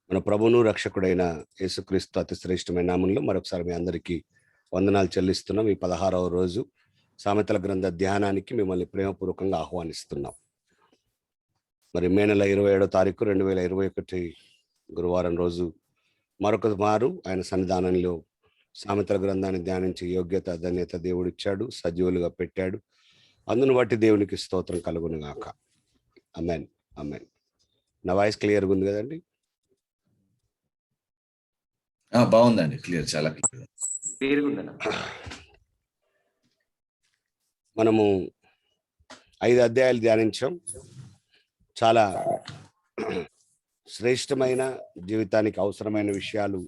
మన ప్రభువును రక్షకుడైన యేసుక్రీస్తు అతి శ్రేష్టమైన నామంలో మరొకసారి మీ అందరికీ వందనాలు చెల్లిస్తున్నాం. ఈ 16వ రోజు సామెతల గ్రంథ ధ్యానానికి మిమ్మల్ని ప్రేమపూర్వకంగా ఆహ్వానిస్తున్నాం. మరి మే నెల 27వ తారీఖు 2021 గురువారం రోజు మరొక మారు ఆయన సన్నిధానంలో సామెతల గ్రంథాన్ని ధ్యానించే యోగ్యత ధన్యత దేవుడిచ్చాడు, సజీవులుగా పెట్టాడు. అందును బట్టి దేవునికి స్తోత్రం కలుగును గాక. ఆమేన్, ఆమేన్. నా వాయిస్ క్లియర్గా ఉంది కదండి? బాగుందండి, క్లియర్, చాలా క్లియర్. మనము 5 అధ్యాయాలు ధ్యానించాం. చాలా శ్రేష్టమైన జీవితానికి అవసరమైన విషయాలు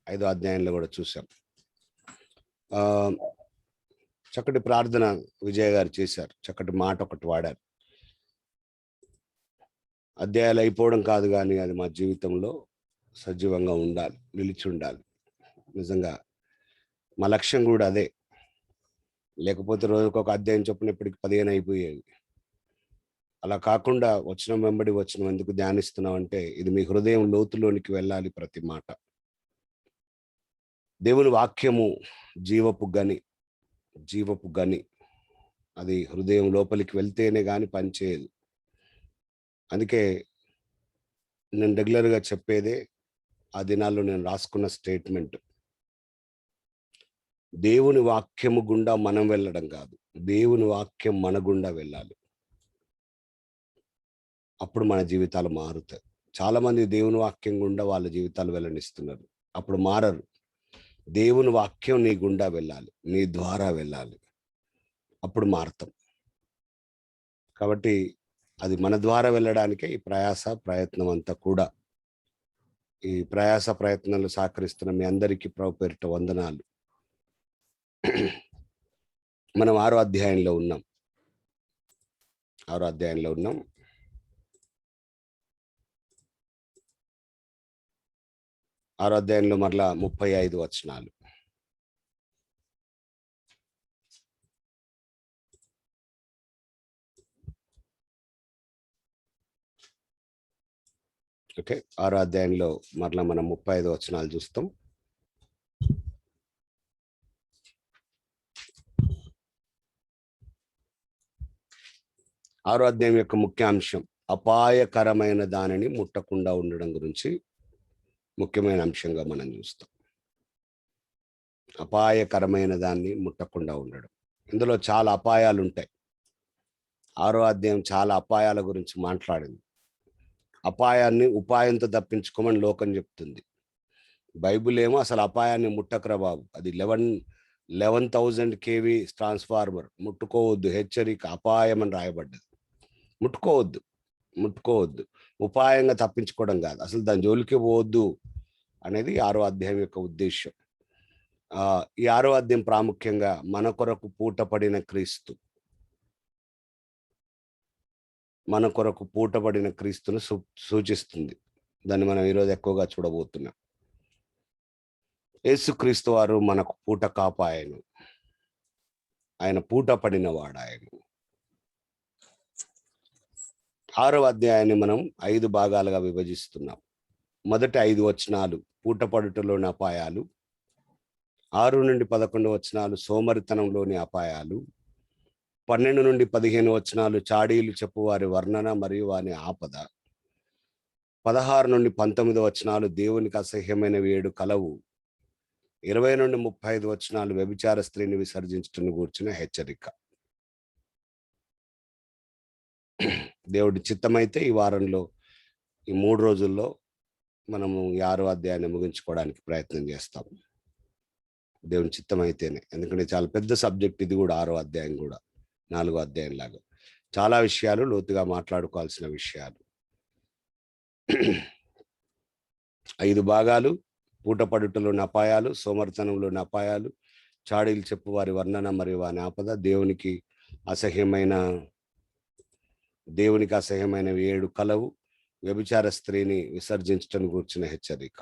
5వ అధ్యాయంలో కూడా చూసాం. చక్కటి ప్రార్థన విజయ్ గారు చేశారు, చక్కటి మాట ఒకటి వాడారు. అధ్యాయాలు అయిపోవడం కాదు, కానీ అది మా జీవితంలో సజీవంగా ఉండాలి, నిలిచి ఉండాలి. నిజంగా మా లక్ష్యం కూడా అదే. లేకపోతే రోజుకు ఒక అధ్యాయం చొప్పున ఇప్పటికి 15 అయిపోయేవి. అలా కాకుండా వచనం వెంబడి వచనం ఎందుకు ధ్యానిస్తున్నాం అంటే, ఇది మీ హృదయం లోతులోనికి వెళ్ళాలి. ప్రతి మాట దేవుని వాక్యము జీవపు గని. అది హృదయం లోపలికి వెళ్తేనే కానీ పనిచేయదు. అందుకే నేను రెగ్యులర్గా చెప్పేదే, ఆ దినాల్లో నేను రాసుకున్న స్టేట్మెంట్, దేవుని వాక్యము గుండా మనం వెళ్ళడం కాదు, దేవుని వాక్యం మన గుండా వెళ్ళాలి. అప్పుడు మన జీవితాలు మారుతాయి. చాలా మంది దేవుని వాక్యం గుండా వాళ్ళ జీవితాలు వెళ్ళనిస్తున్నారు, అప్పుడు మారరు. దేవుని వాక్యం నీ గుండా వెళ్ళాలి, నీ ద్వారా వెళ్ళాలి, అప్పుడు మారుతాం. కాబట్టి అది మన ద్వారా వెళ్ళడానికే ఈ ప్రయత్నం అంతా కూడా. ఈ ప్రయత్నాలు సహకరిస్తున్న మీ అందరికీ ప్రభు పేరిట వందనాలు. మనం 6వ అధ్యాయంలో ఉన్నాం. 6వ అధ్యాయంలో ఉన్నాం. ఆరో అధ్యాయంలో మరలా 35 వచనాలు. ఓకే, 6వ అధ్యాయంలో మరలా మనం 35 వచనాలు చూస్తాం. ఆరో అధ్యాయం యొక్క ముఖ్య అంశం అపాయకరమైన దానిని ముట్టకుండా ఉండడం గురించి ముఖ్యమైన అంశంగా మనం చూస్తాం. అపాయకరమైన దాన్ని ముట్టకుండా ఉండడం. ఇందులో చాలా అపాయాలు ఉంటాయి. ఆరో అధ్యాయం చాలా అపాయాల గురించి మాట్లాడింది. అపాయాన్ని ఉపాయంతో తప్పించుకోమని లోకం చెప్తుంది. బైబిల్ ఏమో అసలు అపాయాన్ని ముట్టకరా బాబు, అది 11,000 kV ట్రాన్స్ఫార్మర్, ముట్టుకోవద్దు, హెచ్చరిక, అపాయం అని రాయబడ్డది. ముట్టుకోవద్దు, ఉపాయంగా తప్పించుకోవడం కాదు, అసలు దాని జోలికి పోవద్దు అనేది ఆరో అధ్యాయం యొక్క ఉద్దేశం. ఈ ఆరో అధ్యాయం ప్రాముఖ్యంగా మన కొరకు పూటపడిన క్రీస్తును సూచిస్తుంది. దాన్ని మనం ఈరోజు ఎక్కువగా చూడబోతున్నాం. యేసుక్రీస్తు వారు మనకు పూట కాపాయను, ఆయన పూట పడిన వాడాయను. 6వ అధ్యాయాన్ని మనం 5 భాగాలుగా విభజిస్తున్నాం. మొదటి 5 వచనాలు పూటపడుటలోని అపాయాలు, 6 నుండి 11 వచనాలు సోమరితనంలోని అపాయాలు, 12 నుండి 15 వచనాలు చాడీలు చెప్పువారి వర్ణన మరియు వాని ఆపద, 16 నుండి 19 వచనాలు దేవునికి అసహ్యమైన 7 కలవు, 20 నుండి 35 వచనాలు వ్యభిచార స్త్రీని విసర్జించటం గూర్చిన హెచ్చరిక. దేవుడి చిత్తమైతే ఈ వారంలో, ఈ 3 రోజుల్లో మనము ఈ 6వ అధ్యాయాన్ని ముగించుకోవడానికి ప్రయత్నం చేస్తాం, దేవుని చిత్తం అయితేనే. ఎందుకంటే చాలా పెద్ద సబ్జెక్ట్ ఇది కూడా. 6వ అధ్యాయం కూడా 4వ అధ్యాయం లాగా చాలా విషయాలు, లోతుగా మాట్లాడుకోవాల్సిన విషయాలు. 5 భాగాలు: పూటపడుటలోని అపాయాలు, సోమర్తనంలోని అపాయాలు, చాడీలు చెప్పు వారి వర్ణన మరియు వాని ఆపద, దేవునికి అసహ్యమైన 7 కలవు, వ్యభిచార స్త్రీని విసర్జించటం గురించిన హెచ్చరిక.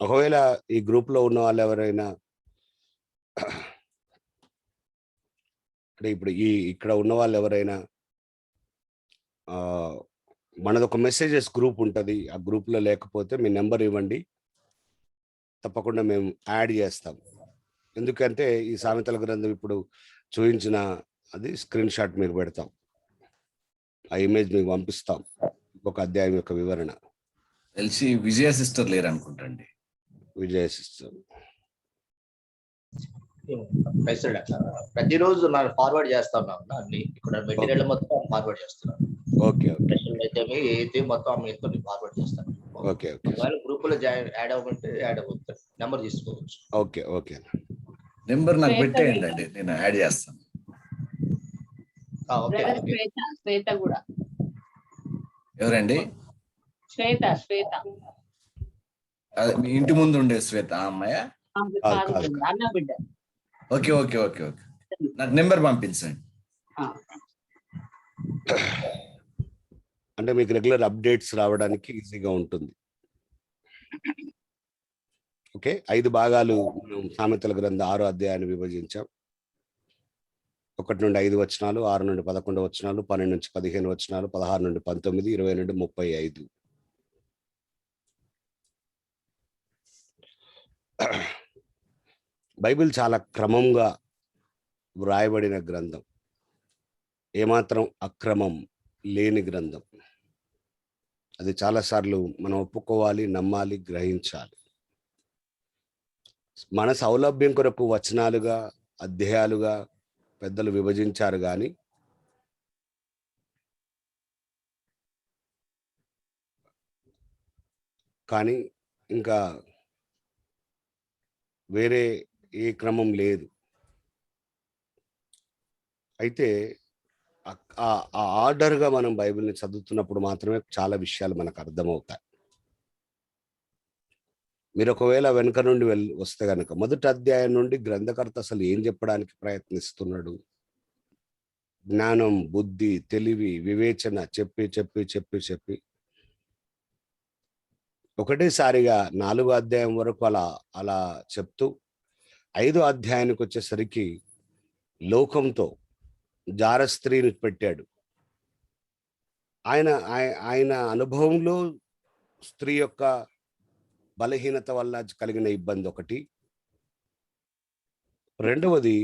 ఒకవేళ ఈ గ్రూప్ లో ఉన్న వాళ్ళు ఎవరైనా అంటే ఇప్పుడు ఇక్కడ ఉన్న వాళ్ళు ఎవరైనా మనది ఒక మెసేజెస్ గ్రూప్ ఉంటుంది, ఆ గ్రూప్ లో లేకపోతే మీ నెంబర్ ఇవ్వండి, తప్పకుండా మేము యాడ్ చేస్తాం. ఎందుకంటే ఈ సామెతల గ్రంథం ఇప్పుడు చూపించిన అది స్క్రీన్ షాట్ మీకు పెడతాం, ఆ ఇమేజ్ మీకు పంపిస్తాం, ఒక అధ్యాయం యొక్క వివరణ. తెలిసి విజయ సిస్టర్ లేరు అనుకుంటండి. విజయ సిస్టర్ ప్రతిరోజు నాకు ఫార్వర్డ్ చేస్తున్నాను అన్ని, ఇక్కడ మెటీరియల్ మొత్తం ఫార్వర్డ్ చేస్తున్నాను. ఓకే ఓకే అయితే మొత్తం మీతో ఫార్వర్డ్ చేస్తాను. ఓకే ఓకే గ్రూప్ లో యాడ్ అవ్వకుంటే యాడ్ అవ్వచ్చు, నెంబర్ తీసుకోవచ్చు. ఓకే ఓకే నెంబర్ నాకు పెట్టేయండి అండి, నేను యాడ్ చేస్తాను. శ్వేత కూడా. ఎవరండి? శ్వేత. మీ ఇంటి ముందు ఉండే శ్వేత అమ్మాయ? అన్న బిడ్డ. ఓకే ఓకే ఓకే ఓకే, నాకు నెంబర్ పంపించండి. అంటే మీకు రెగ్యులర్ అప్డేట్స్ రావడానికి ఈజీగా ఉంటుంది. ఓకే, 5 భాగాలు మనం సామెతల గ్రంథం 6వ అధ్యాయాన్ని విభజించాం. 1 నుండి 5 వచనాలు, 6 నుండి 11 వచనాలు, 12 నుంచి 15 వచనాలు, 16 నుండి 19, 20 నుండి 35. బైబిల్ చాలా క్రమంగా వ్రాయబడిన గ్రంథం, ఏమాత్రం అక్రమం లేని గ్రంథం. అది చాలాసార్లు మనం ఒప్పుకోవాలి, నమ్మాలి, గ్రహించాలి. మన సౌలభ్యం కొరకు వచనాలుగా, అధ్యాయాలుగా పెద్దలు విభజించారు, కానీ ఇంకా వేరే ఏ క్రమం లేదు. అయితే ఆ ఆర్డర్గా మనం బైబిల్ని చదువుతున్నప్పుడు మాత్రమే చాలా విషయాలు మనకు అర్థమవుతాయి. మీరు ఒకవేళ వెనుక నుండి వస్తే కనుక 1వ అధ్యాయం నుండి గ్రంథకర్త అసలు ఏం చెప్పడానికి ప్రయత్నిస్తున్నాడు? జ్ఞానం, బుద్ధి, తెలివి, వివేచన చెప్పి ఒకటేసారిగా 4వ అధ్యాయం వరకు అలా చెప్తూ 5వ అధ్యాయానికి వచ్చేసరికి లోకంతో జారస్త్రీని పెట్టాడు. ఆయన అనుభవంలో స్త్రీ యొక్క బలహీనత వల్ల కలిగిన ఇబ్బంది ఒకటి. రెండవది,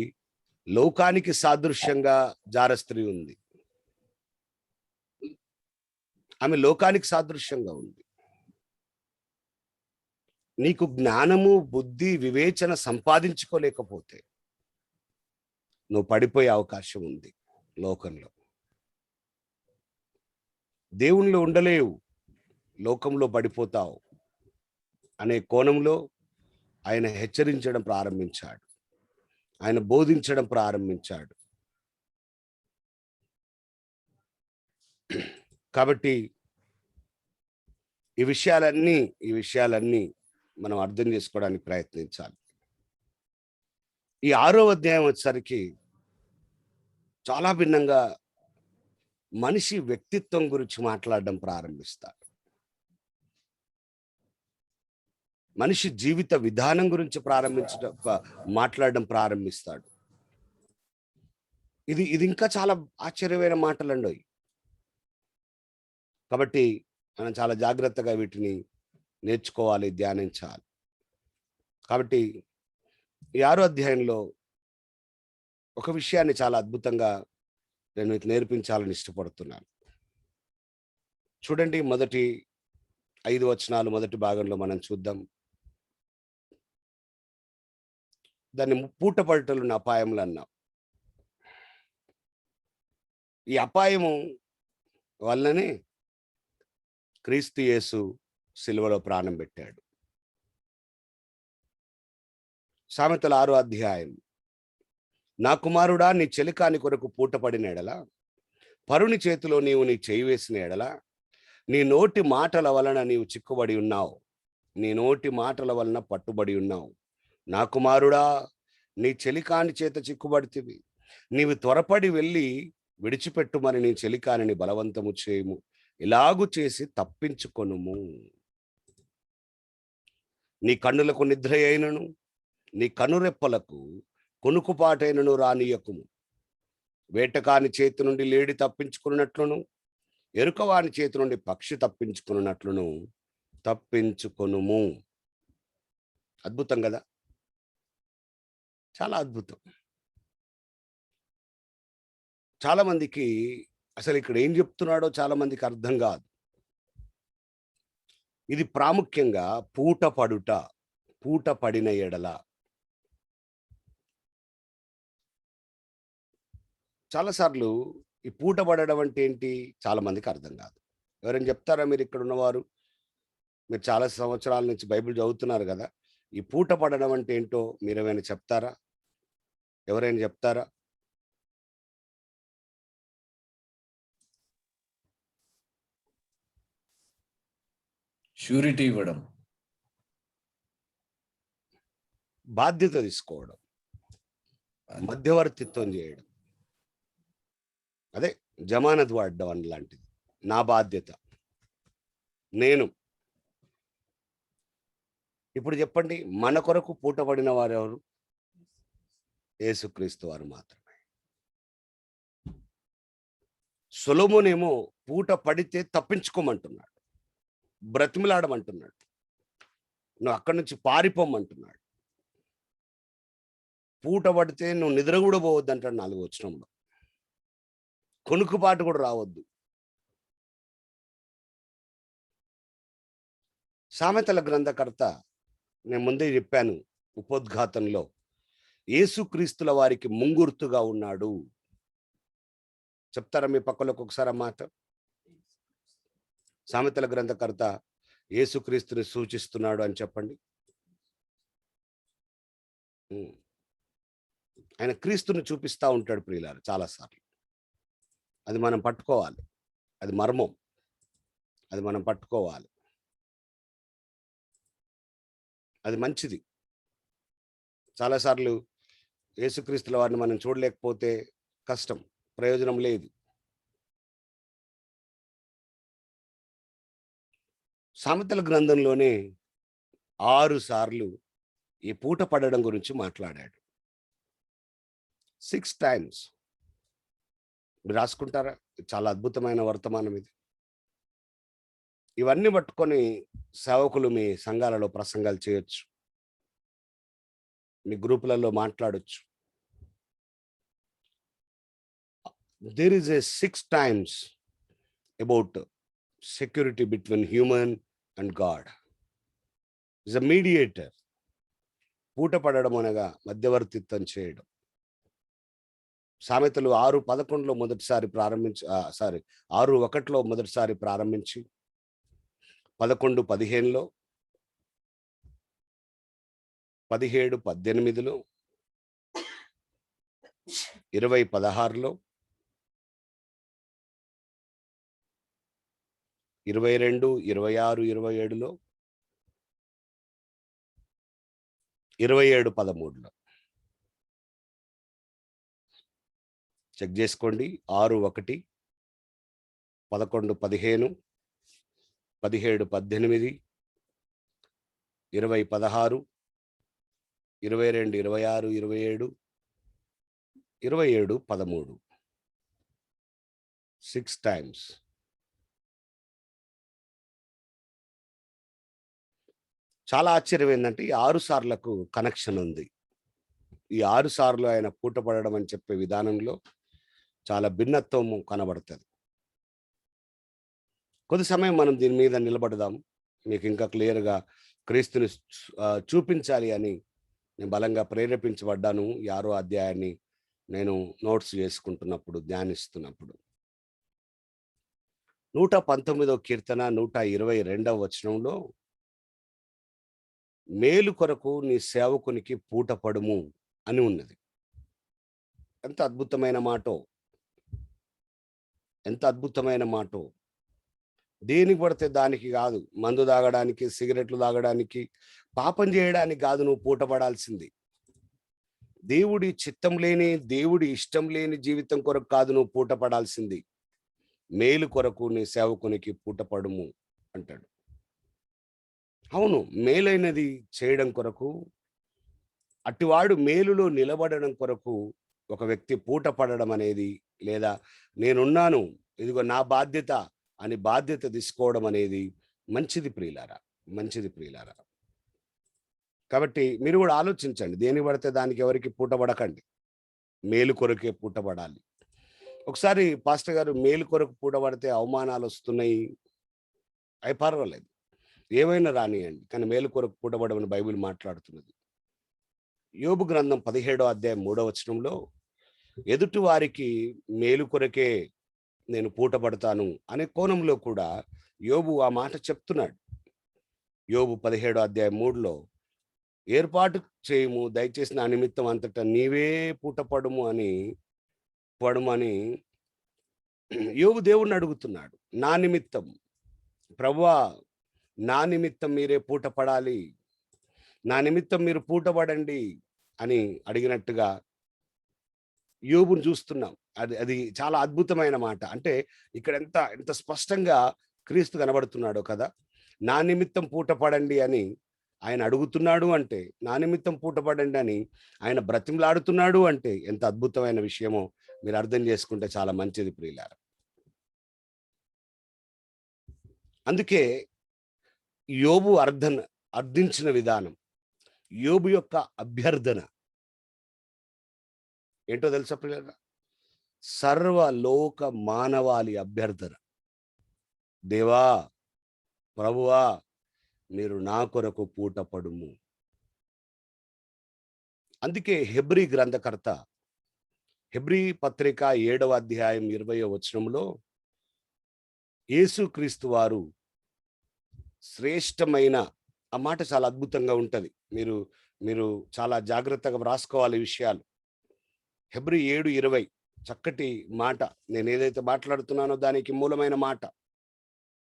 లోకానికి సాదృశ్యంగా జారస్త్రీ ఉంది. ఆమె లోకానికి సాదృశ్యంగా ఉంది. నీకు జ్ఞానము, బుద్ధి, వివేచన సంపాదించుకోలేకపోతే నువ్వు పడిపోయే అవకాశం ఉంది. లోకంలో దేవుణ్ణిలో ఉండలేవు, లోకంలో పడిపోతావు అనే కోణంలో ఆయన హెచ్చరించడం ప్రారంభించాడు, ఆయన బోధించడం ప్రారంభించాడు. కాబట్టి ఈ విషయాలన్నీ మనం అర్థం చేసుకోవడానికి ప్రయత్నించాలి. ఈ 6వ అధ్యాయం వచ్చేసరికి చాలా భిన్నంగా మనిషి వ్యక్తిత్వం గురించి మాట్లాడడం ప్రారంభిస్తాడు. మనిషి జీవిత విధానం గురించి మాట్లాడడం ప్రారంభిస్తాడు. ఇది ఇంకా చాలా ఆశ్చర్యమైన మాటలండి. కాబట్టి మనం చాలా జాగ్రత్తగా వీటిని నేర్చుకోవాలి, ధ్యానించాలి. కాబట్టి ఈ 6వ అధ్యాయంలో ఒక విషయాన్ని చాలా అద్భుతంగా నేను మీకు నేర్పించాలని ఇష్టపడుతున్నాను. చూడండి, మొదటి 5 వచనాలు మొదటి భాగంలో మనం చూద్దాం. దాన్ని పూటపడటలున్న అపాయములు అన్నాం. ఈ అపాయము వల్లనే క్రీస్తు యేసు సిలువలో ప్రాణం పెట్టాడు. సామెతల 6వ అధ్యాయం, నా కుమారుడా, నీ చెలికాని కొరకు పూటపడిన ఎడల, పరుని చేతిలో నీవు నీ చేయి వేసిన ఎడల, నీ నోటి మాటల వలన నీవు చిక్కుబడి ఉన్నావు, నీ నోటి మాటల వలన పట్టుబడి ఉన్నావు. నా కుమారుడా, నీ చెలికాని చేత చిక్కుబడితివి, నీవు త్వరపడి వెళ్ళి విడిచిపెట్టుమని నీ చెలికానిని బలవంతము చేయము, ఇలాగు చేసి తప్పించుకొనుము. నీ కన్నులకు నిద్ర అయినను, నీ కనురెప్పలకు కొనుకుపాటైనను రానియకుము. వేటకాని చేతి నుండి లేడి తప్పించుకున్నట్లును, ఎరుకవాని చేతి నుండి పక్షి తప్పించుకున్నట్లును తప్పించుకొనుము. అద్భుతం కదా, చాలా అద్భుతం. చాలా మందికి అసలు ఇక్కడ ఏం చెప్తున్నాడో చాలా మందికి అర్థం కాదు. ఇది ప్రాముఖ్యంగా పూట పడుట, పూట పడిన ఎడల. చాలాసార్లు ఈ పూట పడడం అంటే ఏంటి చాలా మందికి అర్థం కాదు. ఎవరైనా చెప్తారా? మీరు ఇక్కడ ఉన్నవారు, మీరు చాలా సంవత్సరాల నుంచి బైబిల్ చదువుతున్నారు కదా, ఈ పూట పడడం అంటే ఏంటో మీరు ఏమైనా చెప్తారా? ఎవరైనా చెప్తారా? షూరిటీ ఇవ్వడం, బాధ్యత తీసుకోవడం, మధ్యవర్తిత్వం చేయడం, అదే జమానత్ వాడడం అని లాంటిది. నా బాధ్యత, నేను. ఇప్పుడు చెప్పండి, మన కొరకు పూట పడిన వారు ఎవరు? యేసుక్రీస్తు వారు మాత్రమే. సొలొమోనేమో పూట పడితే తప్పించుకోమంటున్నాడు, బ్రతిమిలాడమంటున్నాడు, నువ్వు అక్కడి నుంచి పారిపోమంటున్నాడు. పూట పడితే నువ్వు నిద్ర కూడా పోవద్దు అంటాడు 4వ వచనంలో. కొనుక్కుపాటు కూడా రావద్దు. సామెతల గ్రంథకర్త, నేను ముందే చెప్పాను ఉపోద్ఘాతంలో, యేసుక్రీస్తుల వారికి ముంగుర్తుగా ఉన్నాడు. చెప్తారా మీ పక్కలోకి ఒకసారి ఆ మాట? సామెతల గ్రంథకర్త యేసుక్రీస్తుని సూచిస్తున్నాడు అని చెప్పండి. ఆయన క్రీస్తుని చూపిస్తూ ఉంటాడు ప్రియులారు చాలాసార్లు. అది మనం పట్టుకోవాలి, అది మర్మం, అది మనం పట్టుకోవాలి. అది మంచిది. చాలాసార్లు యేసుక్రీస్తుల వారిని మనం చూడలేకపోతే కష్టం, ప్రయోజనం లేదు. సామెతల గ్రంథంలోనే 6 సార్లు ఈ పూట పడడం గురించి మాట్లాడాడు. 6 times. మీరు రాసుకుంటారా? చాలా అద్భుతమైన వర్తమానం ఇది. ఇవన్నీ పట్టుకొని సేవకులు మీ సంఘాలలో ప్రసంగాలు చేయొచ్చు, మీ గ్రూపులలో మాట్లాడొచ్చు. There is a 6 times about security between human and God. Is a mediator. పూట పడడం అనగా మధ్యవర్తిత్వం చేయడం. సామెతలు 6:11 మొదటిసారి ప్రారంభించి 6:1 మొదటిసారి ప్రారంభించి 11:15, 17:18, 20:16, 22, 26, 27, 27:13 చెక్ చేసుకోండి. 6:1, 11:15, 17:18, 20:16, 22, 26, 27, 27:13 6 times. చాలా ఆశ్చర్యం ఏంటంటే ఈ 6 సార్లకు కనెక్షన్ ఉంది. ఈ 6 సార్లు ఆయన పూట పడడం అని చెప్పే విధానంలో చాలా భిన్నత్వం కనబడుతుంది. కొద్ది సమయం మనం దీని మీద నిలబడదాం. మీకు ఇంకా క్లియర్గా క్రీస్తుని చూపించాలి అని నేను బలంగా ప్రేరేపించబడ్డాను. 6వ అధ్యాయాన్ని నేను నోట్స్ చేసుకుంటున్నప్పుడు, ధ్యానిస్తున్నప్పుడు 119వ కీర్తన 122వ వచనంలో, మేలు కొరకు నీ సేవకునికి పూట పడుము అని ఉన్నది. ఎంత అద్భుతమైన మాటో, ఎంత అద్భుతమైన మాటో. దేనికి పడితే దానికి కాదు, మందు తాగడానికి, సిగరెట్లు తాగడానికి, పాపం చేయడానికి కాదు నువ్వు పూట పడాల్సింది. దేవుడి చిత్తం లేని, దేవుడి ఇష్టం లేని జీవితం కొరకు కాదు నువ్వు పూట పడాల్సింది. మేలు కొరకు నీ సేవకునికి పూట పడుము అంటాడు. అవును, మేలైనది చేయడం కొరకు, అట్టివాడు మేలులో నిలబడడం కొరకు ఒక వ్యక్తి పూట పడడం అనేది, లేదా నేనున్నాను, ఇదిగో నా బాధ్యత అని బాధ్యత తీసుకోవడం అనేది మంచిది ప్రియులారా, మంచిది ప్రియులారా. కాబట్టి మీరు కూడా ఆలోచించండి, దేని పడితే దానికి ఎవరికి పూట పడకండి, మేలు కొరకే పూట పడాలి. ఒకసారి పాస్టర్ గారు మేలు కొరకు పూట పడితే అవమానాలు వస్తున్నాయి, అవి పర్వాలేదు, ఏవైనా రానియండి, కానీ మేలు కొరకు పూటపడమని బైబిల్ మాట్లాడుతున్నది. యోబు గ్రంథం 17వ అధ్యాయం 3వ వచనంలో, ఎదుటి వారికి మేలు కొరకే నేను పూటపడతాను అనే కోణంలో కూడా యోబు ఆ మాట చెప్తున్నాడు. యోబు 17వ అధ్యాయం 3లో, ఏర్పాటు చేయము దయచేసి నా నిమిత్తం అంతటా నీవే పూట పడుమని యోబు దేవుణ్ణి అడుగుతున్నాడు. నా నిమిత్తం ప్రభువా, నా నిమిత్తం మీరే పూట పడాలి, నా నిమిత్తం మీరు పూటపడండి అని అడిగినట్టుగా యోబుని చూస్తున్నాం. అది అది చాలా అద్భుతమైన మాట. అంటే ఇక్కడ ఎంత ఎంత స్పష్టంగా క్రీస్తు కనబడుతున్నాడో కదా. నా నిమిత్తం పూట పడండి అని ఆయన అడుగుతున్నాడు అంటే, నా నిమిత్తం పూట పడండి అని ఆయన బ్రతిమలాడుతున్నాడు అంటే ఎంత అద్భుతమైన విషయమో మీరు అర్థం చేసుకుంటే చాలా మంచిది ప్రియులారా. అందుకే యోబు అర్థించిన విధానం, యోబు యొక్క అభ్యర్థన ఏంటో తెలుసా ప్రియులారా? సర్వలోక మానవాళి అభ్యర్థన. దేవా, ప్రభువా, మీరు నా కొరకు పూట పడుము. అందుకే హెబ్రీ గ్రంథకర్త హెబ్రీ పత్రిక 7వ అధ్యాయం 20వ వచనంలో యేసుక్రీస్తు వారు శ్రేష్టమైన, ఆ మాట చాలా అద్భుతంగా ఉంటది. మీరు మీరు చాలా జాగ్రత్తగా వ్రాసుకోవాలి ఈ విషయాలు. హెబ్రీ 7:20 చక్కటి మాట. నేను ఏదైతే మాట్లాడుతున్నానో దానికి మూలమైన మాట.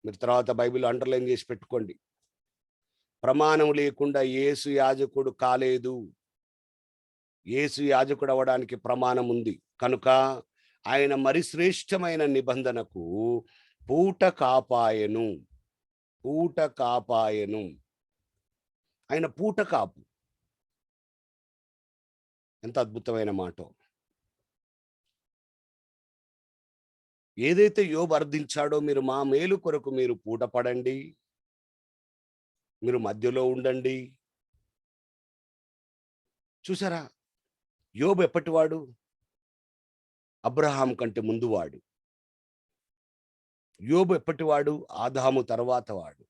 మీరు తర్వాత బైబిల్ అండర్లైన్ చేసి పెట్టుకోండి. ప్రమాణం లేకుండా యేసు యాజకుడు కాలేదు. యేసు యాజకుడు అవ్వడానికి ప్రమాణం ఉంది కనుక ఆయన మరి శ్రేష్టమైన నిబంధనకు పూట కాపాయను. ఆయన పూట కాపు. ఎంత అద్భుతమైన మాట. ఏదైతే యోబు అర్థించాడో, మీరు మా మేలు కొరకు మీరు పూట పడండి, మీరు మధ్యలో ఉండండి. చూసారా, యోబు ఎప్పటివాడు? అబ్రహాం కంటే ముందువాడు. యోబు ఎప్పటివాడు? ఆదాము తర్వాత వాడు.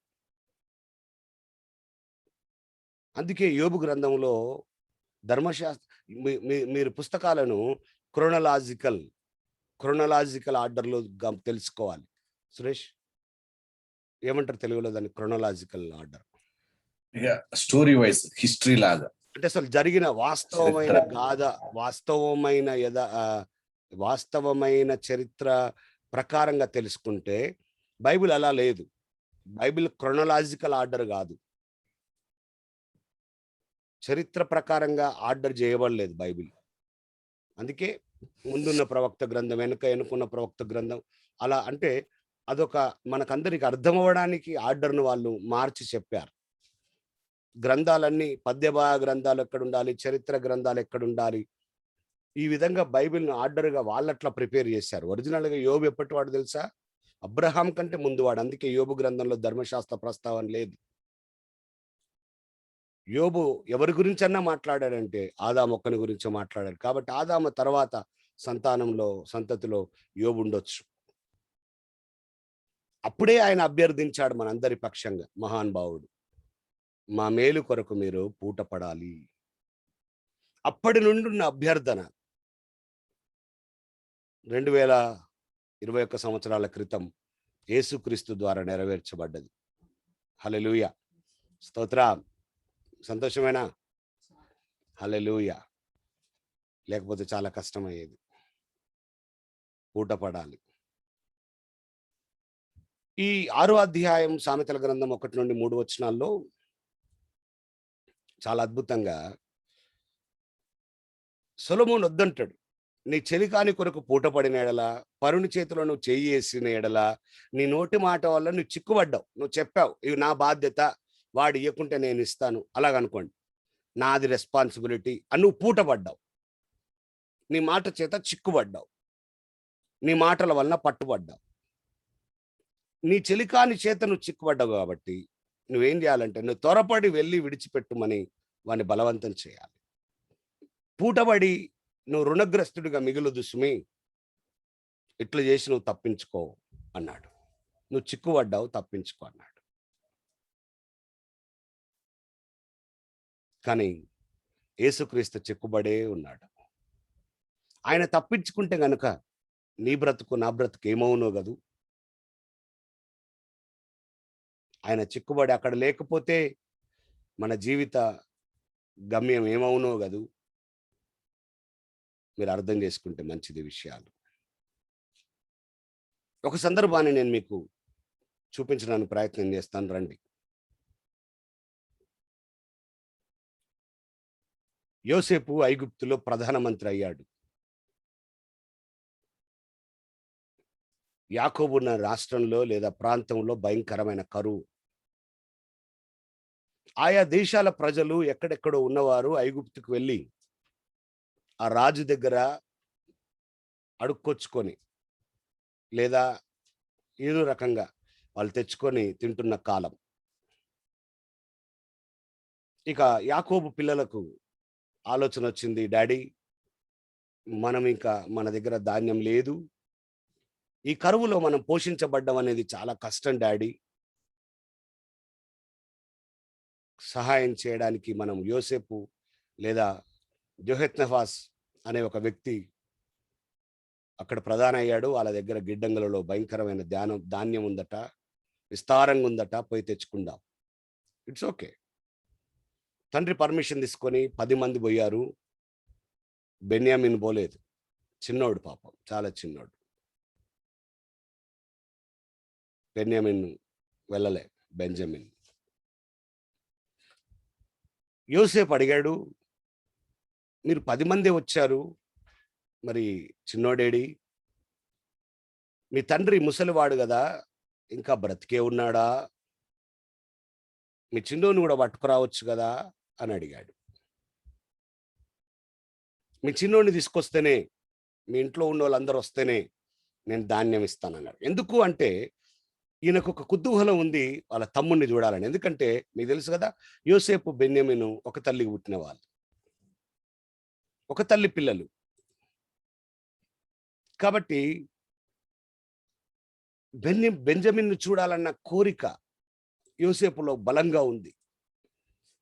అందుకే యోబు గ్రంథంలో ధర్మశాస్త్ర మీరు పుస్తకాలను క్రొనలాజికల్ ఆర్డర్లో తెలుసుకోవాలి. సురేష్ ఏమంటారు తెలుగులో దాన్ని? Chronological order. Story wise, history లాగా. అంటే అసలు జరిగిన వాస్తవమైన గాథ, వాస్తవమైన చరిత్ర ప్రకారంగా తెలుసుకుంటే, బైబిల్ అలా లేదు. బైబిల్ క్రొనలాజికల్ ఆర్డర్ కాదు, చరిత్ర ప్రకారంగా ఆర్డర్ చేయబడలేదు బైబిల్. అందుకే ముందున్న ప్రవక్త గ్రంథం, వెనుకున్న ప్రవక్త గ్రంథం, అలా అంటే అదొక మనకందరికి అర్థం అవ్వడానికి ఆర్డర్ను వాళ్ళు మార్చి చెప్పారు. గ్రంథాలన్నీ, పద్యభాగ గ్రంథాలు ఎక్కడుండాలి, చరిత్ర గ్రంథాలు ఎక్కడుండాలి, ఈ విధంగా బైబిల్ను ఆర్డర్గా వాళ్ళట్లా ప్రిపేర్ చేశారు. ఒరిజినల్గా యోబు ఎప్పటివాడు తెలుసా? అబ్రహాం కంటే ముందువాడు. అందుకే యోబు గ్రంథంలో ధర్మశాస్త్ర ప్రస్తావన లేదు. యోబు ఎవరి గురించన్నా మాట్లాడాడంటే ఆదాము ఒక్కని గురించి మాట్లాడాడు. కాబట్టి ఆదాము తర్వాత సంతతిలో యోబు ఉండొచ్చు. అప్పుడే ఆయన అభ్యర్థించాడు మనందరి పక్షంగా, మహానుభావుడు, మా మేలు కొరకు మీరు పూట పడాలి. అప్పటి నుండి ఉన్న అభ్యర్థన 2021 సంవత్సరాల క్రితం యేసుక్రీస్తు ద్వారా నెరవేర్చబడ్డది. హల్లెలూయా, స్తోత్రం. సంతోషమేనా? హల్లెలూయా. లేకపోతే చాలా కష్టమయ్యేది. పూట పడాలి. ఈ 6వ అధ్యాయం సామెతల గ్రంథం 1-3 వచనాల్లో చాలా అద్భుతంగా సొలొమోను వద్దంటాడు. నీ చెలికాని కొరకు పూటపడిన ఎడల, పరుని చేతిలో నువ్వు చెయ్యి వేసిన ఎడల, నీ నోటి మాట వల్ల నువ్వు చిక్కుబడ్డావు, నువ్వు చెప్పావు, ఇవి నా బాధ్యత, వాడు ఇవ్వకుంటే నేను ఇస్తాను అలాగనుకోండి, నాది రెస్పాన్సిబిలిటీ అని నువ్వు పూటపడ్డావు, నీ మాట చేత చిక్కుపడ్డావు, నీ మాటల వలన పట్టుబడ్డావు, నీ చెలికాని చేత నువ్వు చిక్కుపడ్డావు. కాబట్టి నువ్వేం చేయాలంటే నువ్వు త్వరపడి వెళ్ళి విడిచిపెట్టుమని వాడిని బలవంతం చేయాలి. పూటబడి నువ్వు రుణగ్రస్తుడిగా మిగులుదు సుమి, ఇట్లా చేసి నువ్వు తప్పించుకో అన్నాడు. నువ్వు చిక్కుపడ్డావు, తప్పించుకో అన్నాడు. కానీ యేసుక్రీస్తు చిక్కుబడే ఉన్నాడు. ఆయన తప్పించుకుంటే గనుక నీ బ్రతుకు నా బ్రతుకు ఏమవునో కదూ. ఆయన చిక్కుబడి అక్కడ లేకపోతే మన జీవిత గమ్యం ఏమవునో కదూ. మీరు అర్థం చేసుకుంటే మంచిది విషయాలు. ఒక సందర్భాన్ని నేను మీకు చూపించడానికి ప్రయత్నం చేస్తాను, రండి. యోసేపు ఐగుప్తులో ప్రధానమంత్రి అయ్యాడు. యాకోబున్న రాష్ట్రంలో లేదా ప్రాంతంలో భయంకరమైన కరువు. ఆయా దేశాల ప్రజలు ఎక్కడెక్కడో ఉన్నవారు ఐగుప్తుకు వెళ్ళి ఆ రాజు దగ్గర అడుక్కొచ్చుకొని లేదా ఏదో రకంగా వాళ్ళు తెచ్చుకొని తింటున్న కాలం. ఇక యాకోబు పిల్లలకు ఆలోచన వచ్చింది, డాడీ మనం ఇంకా మన దగ్గర ధాన్యం లేదు, ఈ కరువులో మనం పోషించబడ్డం అనేది చాలా కష్టం డాడీ, సహాయం చేయడానికి మనం యోసేపు లేదా జోహెత్నెఫాస్ అనే ఒక వ్యక్తి అక్కడ ప్రధాన అయ్యాడు. వాళ్ళ దగ్గర గిడ్డంగులలో భయంకరమైన ధాన్యం ఉందట, విస్తారంగా ఉందట, పోయి తెచ్చుకుందాం. It's okay. తండ్రి పర్మిషన్ తీసుకొని 10 మంది పోయారు. బెన్యామిన్ పోలేదు, చిన్నోడు పాపం, చాలా చిన్నోడు. బెన్యామిన్ వెళ్ళలే, బెంజమిన్. యోసేపు అడిగాడు, మీరు 10 మందే వచ్చారు, మరి చిన్నోడేడి? మీ తండ్రి ముసలివాడు కదా, ఇంకా బ్రతికే ఉన్నాడా? మీ చిన్నోని కూడా పట్టుకురావచ్చు కదా అని అడిగాడు. మీ చిన్నోడిని తీసుకొస్తేనే, మీ ఇంట్లో ఉన్న వాళ్ళందరూ వస్తేనే నేను ధాన్యం ఇస్తానన్నాడు. ఎందుకు అంటే ఈయనకు ఒక కుతూహలం ఉంది వాళ్ళ తమ్ముడిని చూడాలని. ఎందుకంటే మీకు తెలుసు కదా, యోసేపు బెన్యామీను ఒక తల్లికి పుట్టిన వాళ్ళు, ఒక తల్లి పిల్లలు. కాబట్టి బెంజమిన్ను చూడాలన్న కోరిక యోసేపులో బలంగా ఉంది.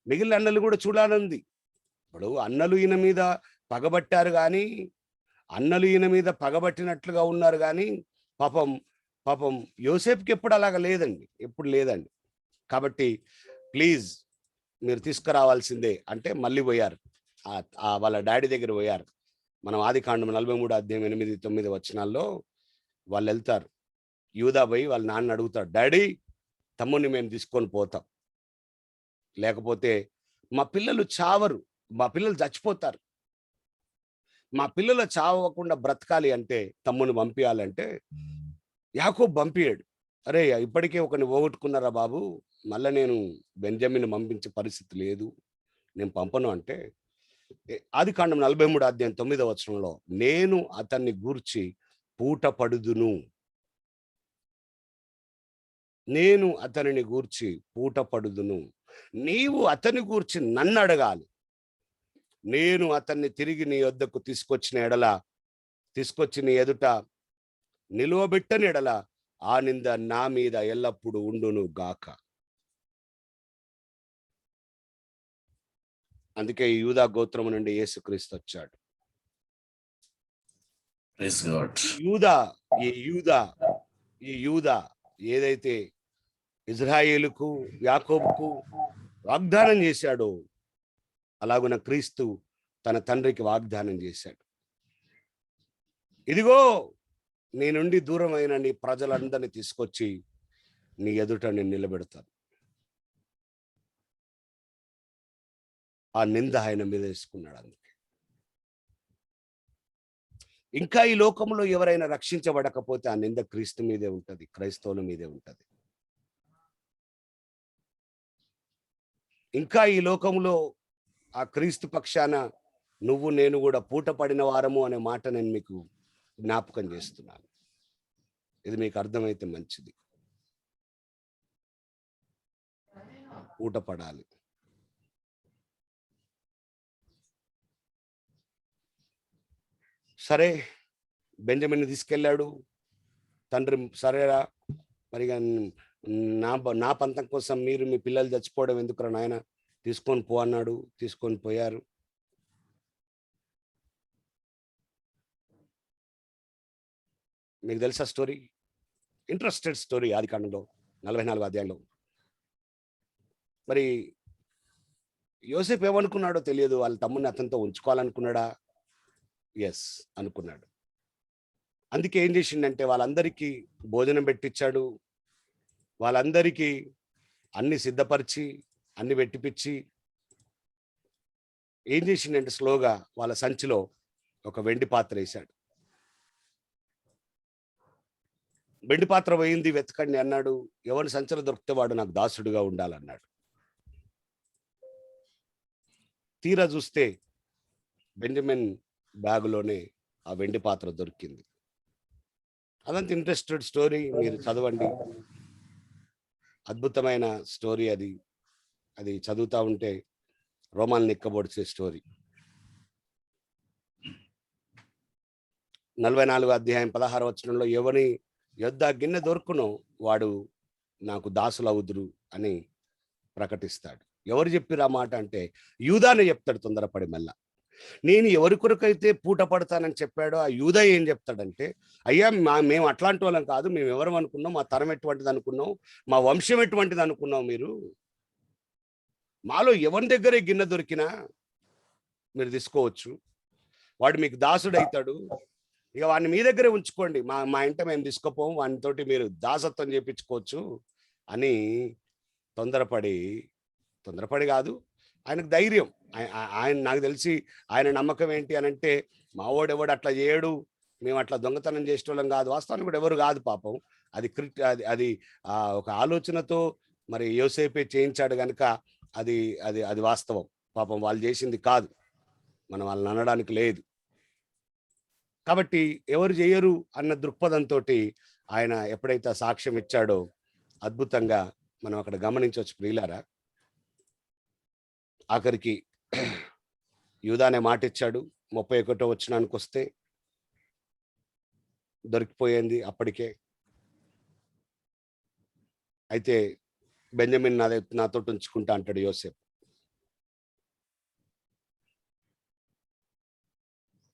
మిగిలిన అన్నలు కూడా చూడాలని. ఇప్పుడు అన్నలు ఈయన మీద పగబట్టారు కానీ, అన్నలు ఈయన మీద పగబట్టినట్లుగా ఉన్నారు కానీ పాపం యోసేపుకి ఎప్పుడు అలాగ లేదండి, ఎప్పుడు లేదండి. కాబట్టి ప్లీజ్ మీరు తీసుకురావాల్సిందే అంటే మళ్ళీ పోయారు, వాళ్ళ డాడీ దగ్గర పోయారు. మనం ఆదికాండం 43:8-9 వచనాల్లో వాళ్ళు వెళ్తారు. యూదా పోయి వాళ్ళ నాన్న అడుగుతాడు, డాడీ తమ్ముడిని మేము తీసుకొని పోతాం, లేకపోతే మా పిల్లలు చావరు, మా పిల్లలు చచ్చిపోతారు, మా పిల్లలు చావకుండా బ్రతకాలి అంటే తమ్ముని పంపించాలంటే యాకోబు పంపించాడు. అరే ఇప్పటికే ఒకరిని పోగొట్టుకున్నారా బాబు, మళ్ళీ నేను బెంజమిన్ పంపించే పరిస్థితి లేదు, నేను పంపను అంటే ఆదికాండం 43:9 వచనంలో నేను అతన్ని గూర్చి పూట పడుదును, నేను అతనిని గూర్చి పూట పడుదును, నీవు అతని గూర్చి నన్ను అడగాలి, నేను అతన్ని తిరిగి నీ వద్దకు తీసుకొచ్చి నీ ఎదుట నిలువబెట్టని ఎడల ఆ నింద నా మీద ఎల్లప్పుడూ ఉండును గాక. అందుకే యూదా గోత్రము నుండి యేసుక్రీస్తు వచ్చాడు. ఈ యూదా ఏదైతే ఇజ్రాయేలుకు యాకోబుకు వాగ్దానం చేశాడో అలాగున క్రీస్తు తన తండ్రికి వాగ్దానం చేశాడు. ఇదిగో నీ నుండి దూరమైన నీ ప్రజలందరినీ తీసుకొచ్చి నీ ఎదుట నేను నిలబెడతాను. ఆ నింద ఆయన మీద వేసుకున్నాడు. అందుకే ఇంకా ఈ లోకంలో ఎవరైనా రక్షించబడకపోతే ఆ నింద క్రీస్తు మీదే ఉంటది, క్రైస్తవుల మీదే ఉంటది. ఇంకా ఈ లోకంలో ఆ క్రీస్తు పక్షాన నువ్వు నేను కూడా పూట పడిన వారము అనే మాట నేను మీకు జ్ఞాపకం చేస్తున్నాను. ఇది మీకు అర్థమైతే మంచిది. పూట పడాలి. సరే, బెంజమిన్ తీసుకెళ్ళాడు తండ్రి. సరేరా మరి నా పంతం కోసం మీరు మీ పిల్లలు చచ్చిపోవడం ఎందుకురా నాయన, తీసుకొని పో అన్నాడు. తీసుకొని పోయారు. మీకు తెలుసా స్టోరీ? Interested story. ఆదికాండంలో 44వ అధ్యాయంలో మరి యోసేపు ఏమనుకున్నాడో తెలియదు. వాళ్ళ తమ్ముడిని అతనితో ఉంచుకోవాలనుకున్నాడా? ఎస్ అనుకున్నాడు. అందుకే ఏం చేసిండంటే వాళ్ళందరికీ భోజనం పెట్టించాడు. వాళ్ళందరికీ అన్ని సిద్ధపరిచి అన్ని పెట్టిపిచ్చి ఏం చేసిండంటే స్లోగా వాళ్ళ సంచిలో ఒక వెండి పాత్ర వేశాడు. వెండి పాత్ర పోయింది, వెతకండి అన్నాడు. ఎవరి సంచిలో దొరికితే వాడు నాకు దాసుడుగా ఉండాలన్నాడు. తీరా చూస్తే బెంజమిన్ బ్యాగులోనే ఆ వెండి పాత్ర దొరికింది. అదంత ఇంట్రెస్టెడ్ స్టోరీ, మీరు చదవండి. అద్భుతమైన స్టోరీ అది. అది చదువుతా ఉంటే రోమాలు నిక్కబొడిచే స్టోరీ. 44వ అధ్యాయం 16వ వచనంలో ఎవని యొద్ద గిన్నె దొరుకునో వాడు నాకు దాసులవుదురు అని ప్రకటిస్తాడు. ఎవరు చెప్పిరా మాట అంటే యూదానే చెప్తాడు తొందరపడి. మళ్ళా నేను ఎవరి కొరకైతే పూట పడతానని చెప్పాడో ఆ యూదా ఏం చెప్తాడంటే, అయ్యా మేము అట్లాంటి వాళ్ళం కాదు, మేము ఎవరు అనుకున్నాం, మా తరం ఎటువంటిది అనుకున్నాం, మా వంశం ఎటువంటిది అనుకున్నాం, మీరు మాలో ఎవరి దగ్గరే గిన్నె దొరికినా మీరు తీసుకోవచ్చు, వాడు మీకు దాసుడు అవుతాడు, ఇక వాడిని మీ దగ్గరే ఉంచుకోండి, మా ఇంట మేము తీసుకుపోం, వానితోటి మీరు దాసత్వం చేయించుకోవచ్చు అని తొందరపడి కాదు, ఆయనకు ధైర్యం. ఆయన నాకు తెలిసి ఆయన నమ్మకం ఏంటి అని అంటే, మావోడెవడు అట్లా చేయడు, మేము అట్లా దొంగతనం చేసేటోళ్ళం కాదు. వాస్తవానికి కూడా ఎవరు కాదు పాపం. అది ఒక ఆలోచనతో మరి యోసేపే చేయించాడు కనుక అది అది అది వాస్తవం. పాపం వాళ్ళు చేసింది కాదు, మనం వాళ్ళని అనడానికి లేదు. కాబట్టి ఎవరు చేయరు అన్న దృక్పథంతో ఆయన ఎప్పుడైతే సాక్ష్యం ఇచ్చాడో అద్భుతంగా మనం అక్కడ గమనించవచ్చు ప్రియులారా. ఆఖరికి యూదానే మాట ఇచ్చాడు. 31వ వచనానికి వస్తే దొరికిపోయింది అప్పటికే. అయితే బెంజమిన్ నాతో ఉంచుకుంటా అంటాడు యోసేపు.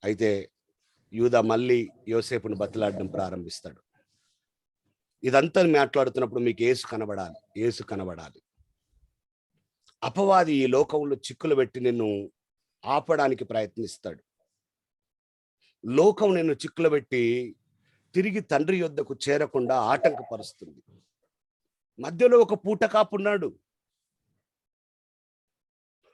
అయితే యూదా మళ్ళీ యోసేపును బతిలాడడం ప్రారంభిస్తాడు. ఇదంతా మాట్లాడుతున్నప్పుడు మీకు యేసు కనబడాలి. అపవాది ఈ లోకంలో చిక్కులు పెట్టి నిన్ను ఆపడానికి ప్రయత్నిస్తాడు. లోకం నిన్ను చిక్కులు పెట్టి తిరిగి తండ్రి యొద్దకు చేరకుండా ఆటంకపరుస్తుంది. మధ్యలో ఒక పూటకాపు ఉన్నాడు.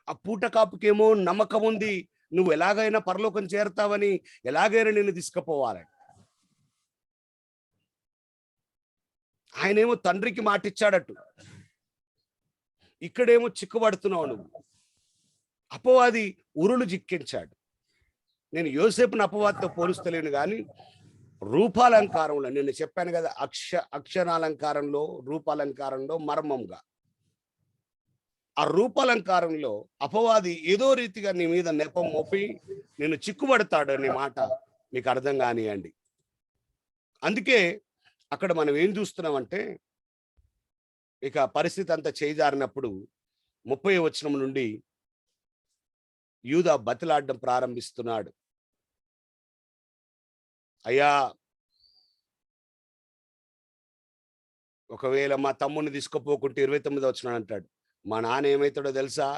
ఆ పూటకాపుకేమో నమ్మకం ఉంది, నువ్వు ఎలాగైనా పరలోకం చేరతావని, ఎలాగైనా నిన్ను తీసుకుపోవాలని. ఆయనేమో తండ్రికి మాటిచ్చాడట్టు, ఇక్కడేమో చిక్కుబడుతున్నావు నువ్వు. అపవాది ఉరులు జిక్కించాడు. నేను యోసేపుని అపవాదితో పోలుస్తలేను కానీ రూపాలంకారంలో, నేను చెప్పాను కదా, అక్షరాలంకారంలో, రూపాలంకారంలో మర్మంగా, ఆ రూపాలంకారంలో అపవాది ఏదో రీతిగా నీ మీద నెపం మోపి నేను చిక్కుబడతాడు అనే మాట మీకు అర్థం కానియండి. అందుకే అక్కడ మనం ఏం చూస్తున్నామంటే, ఇక పరిస్థితి అంతా చేజారినప్పుడు 30వ వచనం నుండి యూదా బతిలాడడం ప్రారంభిస్తున్నాడు. అయ్యా, ఒకవేళ మా తమ్ముని తీసుకుపోకుంటే 29వ వచనం అంటాడు, మా నాన్న ఏమవుతాడో తెలుసా,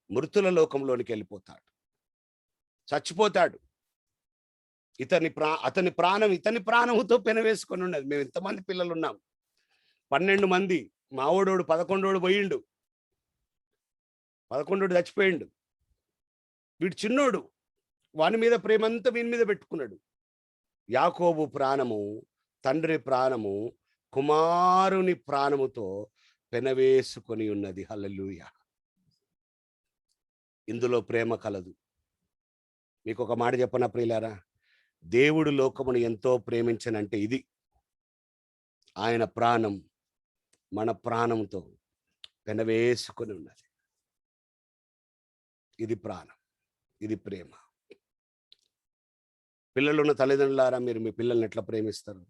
మృతుల లోకంలోనికి వెళ్ళిపోతాడు, చచ్చిపోతాడు. అతని ప్రాణంతో పెనవేసుకొని ఉన్నది. మేము ఇంతమంది పిల్లలు ఉన్నాం, 12 మంది. మావోడోడు 11 పోయిండు, 11 చచ్చిపోయిండు. వీడు చిన్నోడు, వాని మీద ప్రేమంతా వీని మీద పెట్టుకున్నాడు. యాకోబు ప్రాణము, తండ్రి ప్రాణము, కుమారుని ప్రాణముతో పెనవేసుకొని ఉన్నది. హల్లెలూయా. ఇందులో ప్రేమ కలదు. మీకు ఒక మాట చెప్పనా ప్రియులారా, దేవుడు లోకమును ఎంతో ప్రేమించనంటే ఇది, ఆయన ప్రాణం మన ప్రాణంతో పెనవేసుకొని ఉన్నది. ఇది ప్రాణం, ఇది ప్రేమ. పిల్లలున్న తల్లిదండ్రులారా, మీరు మీ పిల్లల్ని ఎట్లా ప్రేమిస్తారు?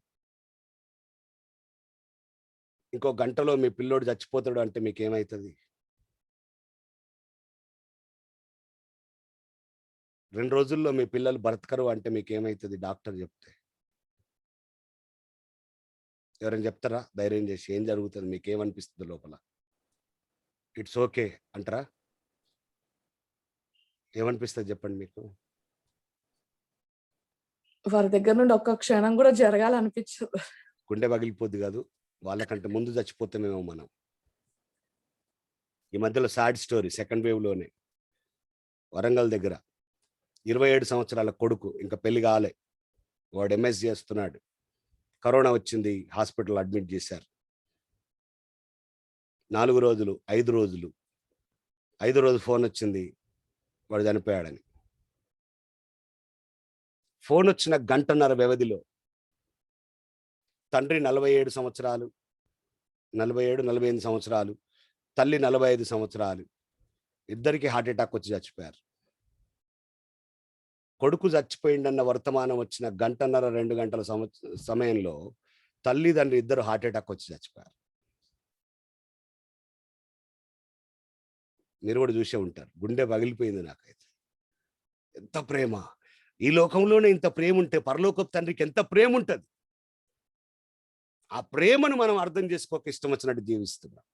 ఇంకో గంటలో మీ పిల్లోడు చచ్చిపోతాడు అంటే మీకేమవుతుంది? 2 రోజుల్లో మీ పిల్లలు బ్రతకరు అంటే మీకేమవుతుంది డాక్టర్ చెప్తే? ఎవరైనా చెప్తారా ధైర్యం చేసి? ఏం జరుగుతుంది? మీకేమనిపిస్తుంది లోపల? ఇట్స్ ఓకే అంటారా? ఏమనిపిస్తుంది చెప్పండి మీకు? వారి దగ్గర నుండి ఒక్క క్షణం కూడా జరగాలనిపించదు. గుండె పగిలిపోద్ది కాదు? వాళ్ళకంటే ముందు చచ్చిపోతామేమో మనం. ఈ మధ్యలో సాడ్ స్టోరీ, సెకండ్ వేవ్ లోనే వరంగల్ దగ్గర 27 సంవత్సరాల కొడుకు, ఇంకా పెళ్లి కాలే, వాడు ఎంఎస్ చేస్తున్నాడు. కరోనా వచ్చింది, హాస్పిటల్ అడ్మిట్ చేశారు. 4 రోజులు 5 రోజులు 5 రోజు ఫోన్ వచ్చింది, వాడు చనిపోయాడని. ఫోన్ వచ్చిన గంటన్నర వ్యవధిలో తండ్రి 47 సంవత్సరాలు, 47-48 సంవత్సరాలు, తల్లి 45 సంవత్సరాలు, ఇద్దరికి హార్ట్ అటాక్ వచ్చి చచ్చిపోయారు. కొడుకు చచ్చిపోయిందన్న వర్తమానం వచ్చిన గంటన్నర 2 గంటల సమయంలో తల్లిదండ్రి ఇద్దరు హార్ట్ అటాక్ వచ్చి చచ్చిపోయారు. మీరు కూడా చూసే ఉంటారు. గుండె పగిలిపోయింది నాకైతే. ఎంత ప్రేమ! ఈ లోకంలోనే ఇంత ప్రేమ ఉంటే పరలోకపు తండ్రికి ఎంత ప్రేమ ఉంటుంది? ఆ ప్రేమను మనం అర్థం చేసుకోక ఇష్టం వచ్చినట్టు జీవిస్తున్నాం.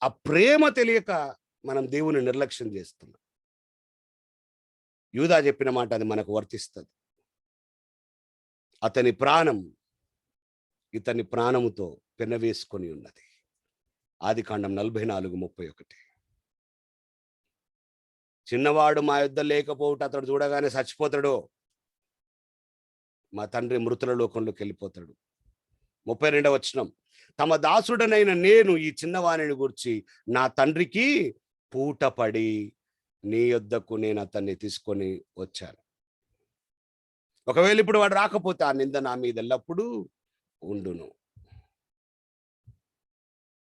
ఆ ప్రేమ తెలియక మనం దేవుని నిర్లక్ష్యం చేస్తున్నాం. యూదా చెప్పిన మాట అది మనకు వర్తిస్తుంది. అతని ప్రాణం ఇతని ప్రాణముతో పెనవేసుకొని ఉన్నది. ఆదికాండం 44:31. చిన్నవాడు మా యుద్ధ లేకపోవుట అతడు చూడగానే చచ్చిపోతాడు, మా తండ్రి మృతుల లోకంలోకి వెళ్ళిపోతాడు. 32వ వచనం, తమ దాసుడనైన నేను ఈ చిన్నవాణిని గూర్చి నా తండ్రికి పూటపడి నీ యొద్దకు నేను అతన్ని తీసుకొని వచ్చాను. ఒకవేళ ఇప్పుడు వాడు రాకపోతే ఆ నింద నా మీద ఎల్లప్పుడూ ఉండును.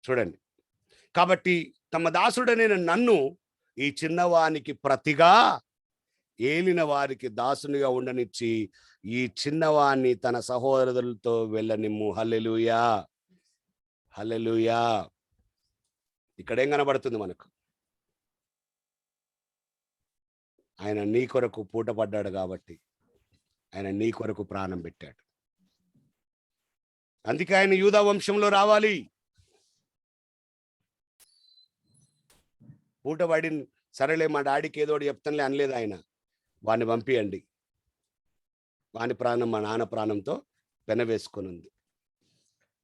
చూడండి, కాబట్టి తమ దాసుడనైన నన్ను ఈ చిన్నవానికి ప్రతిగా ఏలిన వారికి దాసునిగా ఉండనిచ్చి ఈ చిన్నవాణ్ణి తన సహోదరులతో వెళ్ళనిమ్ము. హల్లెలూయా, హల్లెలూయా. ఇక్కడ ఏం కనబడుతుంది మనకు? ఆయన నీ కొరకు పూట పడ్డాడు కాబట్టి ఆయన నీ కొరకు ప్రాణం పెట్టాడు. అందుకే ఆయన యూదా వంశంలో రావాలి. పూట పడి సరేలే మా డాడీకి ఏదోటి చెప్తానులే అనలేదు ఆయన. వాడిని పంపియండి, వాని ప్రాణం మా నాన్న ప్రాణంతో పెనవేసుకొని ఉంది.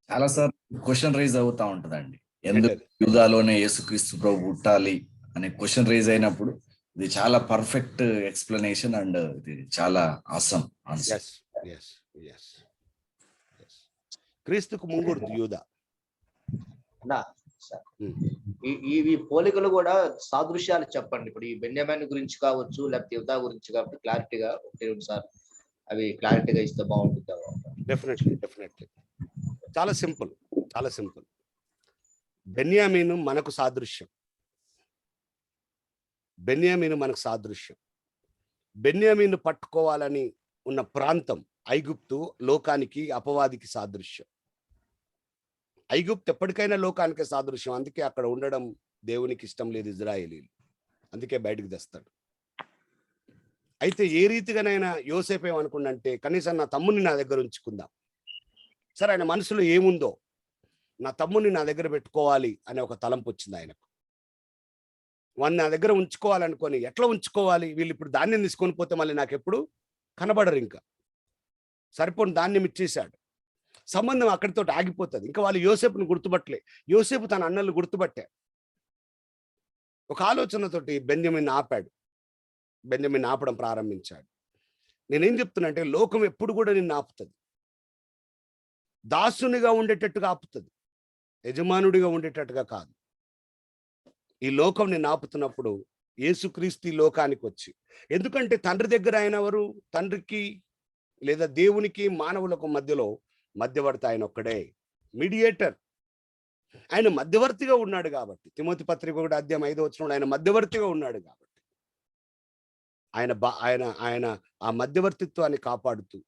చాలా సార్ క్వశ్చన్ రైజ్ అవుతా ఉంటదండి, ఎందుకు యూదాలోనే యేసుక్రీస్తు ప్రభు పుట్టాలి అనే క్వశ్చన్ రైజ్ అయినప్పుడు ఇది చాలా పర్ఫెక్ట్ ఎక్స్ప్లెనేషన్ అండ్ ఇది చాలా ఆసమ్ ఆన్సర్. క్రీస్తుకు ముంగుర్తు యూదా. అన్నా, సార్, ఈ పోలికలు కూడా సాదృశ్యాలు చెప్పండి. ఇప్పుడు ఈ బెన్యామిన్ గురించి కావచ్చు, లేకపోతే యూదా గురించి కాబట్టి క్లారిటీగా 1-2 సార్లు అవి క్లారిటీగా ఇస్తే బాగుంటుంది. డెఫినెట్లీ చాలా సింపుల్, చాలా సింపుల్. బెన్యామీను మనకు సాదృశ్యం. బెన్యామీను మనకు సాదృశ్యం. బెన్యామీను పట్టుకోవాలని ఉన్న ప్రాంతం ఐగుప్తు లోకానికి, అపవాదికి సాదృశ్యం. ఐగుప్తు ఎప్పటికైనా లోకానికి సాదృశ్యం. అందుకే అక్కడ ఉండడం దేవునికి ఇష్టం లేదు ఇజ్రాయేలీలు, అందుకే బయటకు తెస్తాడు. అయితే ఏ రీతిగానైనా యోసేపు ఏమనుకున్నంటే, కనీసం నా తమ్ముని నా దగ్గర ఉంచుకుందాం. సరే, ఆయన మనసులో ఏముందో, నా తమ్ముని నా దగ్గర పెట్టుకోవాలి అనే ఒక తలంపు వచ్చింది ఆయనకు. వాడిని నా దగ్గర ఉంచుకోవాలనుకొని, ఎట్లా ఉంచుకోవాలి? వీళ్ళు ఇప్పుడు ధాన్యం తీసుకొని పోతే మళ్ళీ నాకు ఎప్పుడు కనబడరు, ఇంకా సరిపోని ధాన్యం ఇచ్చేశాడు. సంబంధం అక్కడితో ఆగిపోతుంది. ఇంకా వాళ్ళు యోసేపుని గుర్తుపట్టలే, యోసేపు తన అన్నలు గుర్తుపట్టాడు. ఒక ఆలోచనతోటి బెన్యామీన్ ఆపాడు, బెన్యామీన్ ఆపడం ప్రారంభించాడు. నేనేం చెప్తున్నా లోకం ఎప్పుడు కూడా నిన్ను ఆపుతుంది. దాసునిగా ఉండేటట్టుగా ఆపుతుంది, యజమానుడిగా ఉండేటట్టుగా కాదు. ఈ లోకం నేను ఆపుతున్నప్పుడు యేసుక్రీస్తు ఈ లోకానికి వచ్చి, ఎందుకంటే తండ్రి దగ్గర ఆయన ఎవరు? తండ్రికి లేదా దేవునికి మానవులకు మధ్యలో మధ్యవర్తి ఆయన ఒక్కడే, మీడియేటర్. ఆయన మధ్యవర్తిగా ఉన్నాడు కాబట్టి, తిమోతి పత్రిక 1:5 ఆయన మధ్యవర్తిగా ఉన్నాడు కాబట్టి, ఆయన ఆయన ఆ మధ్యవర్తిత్వాన్ని కాపాడుతూ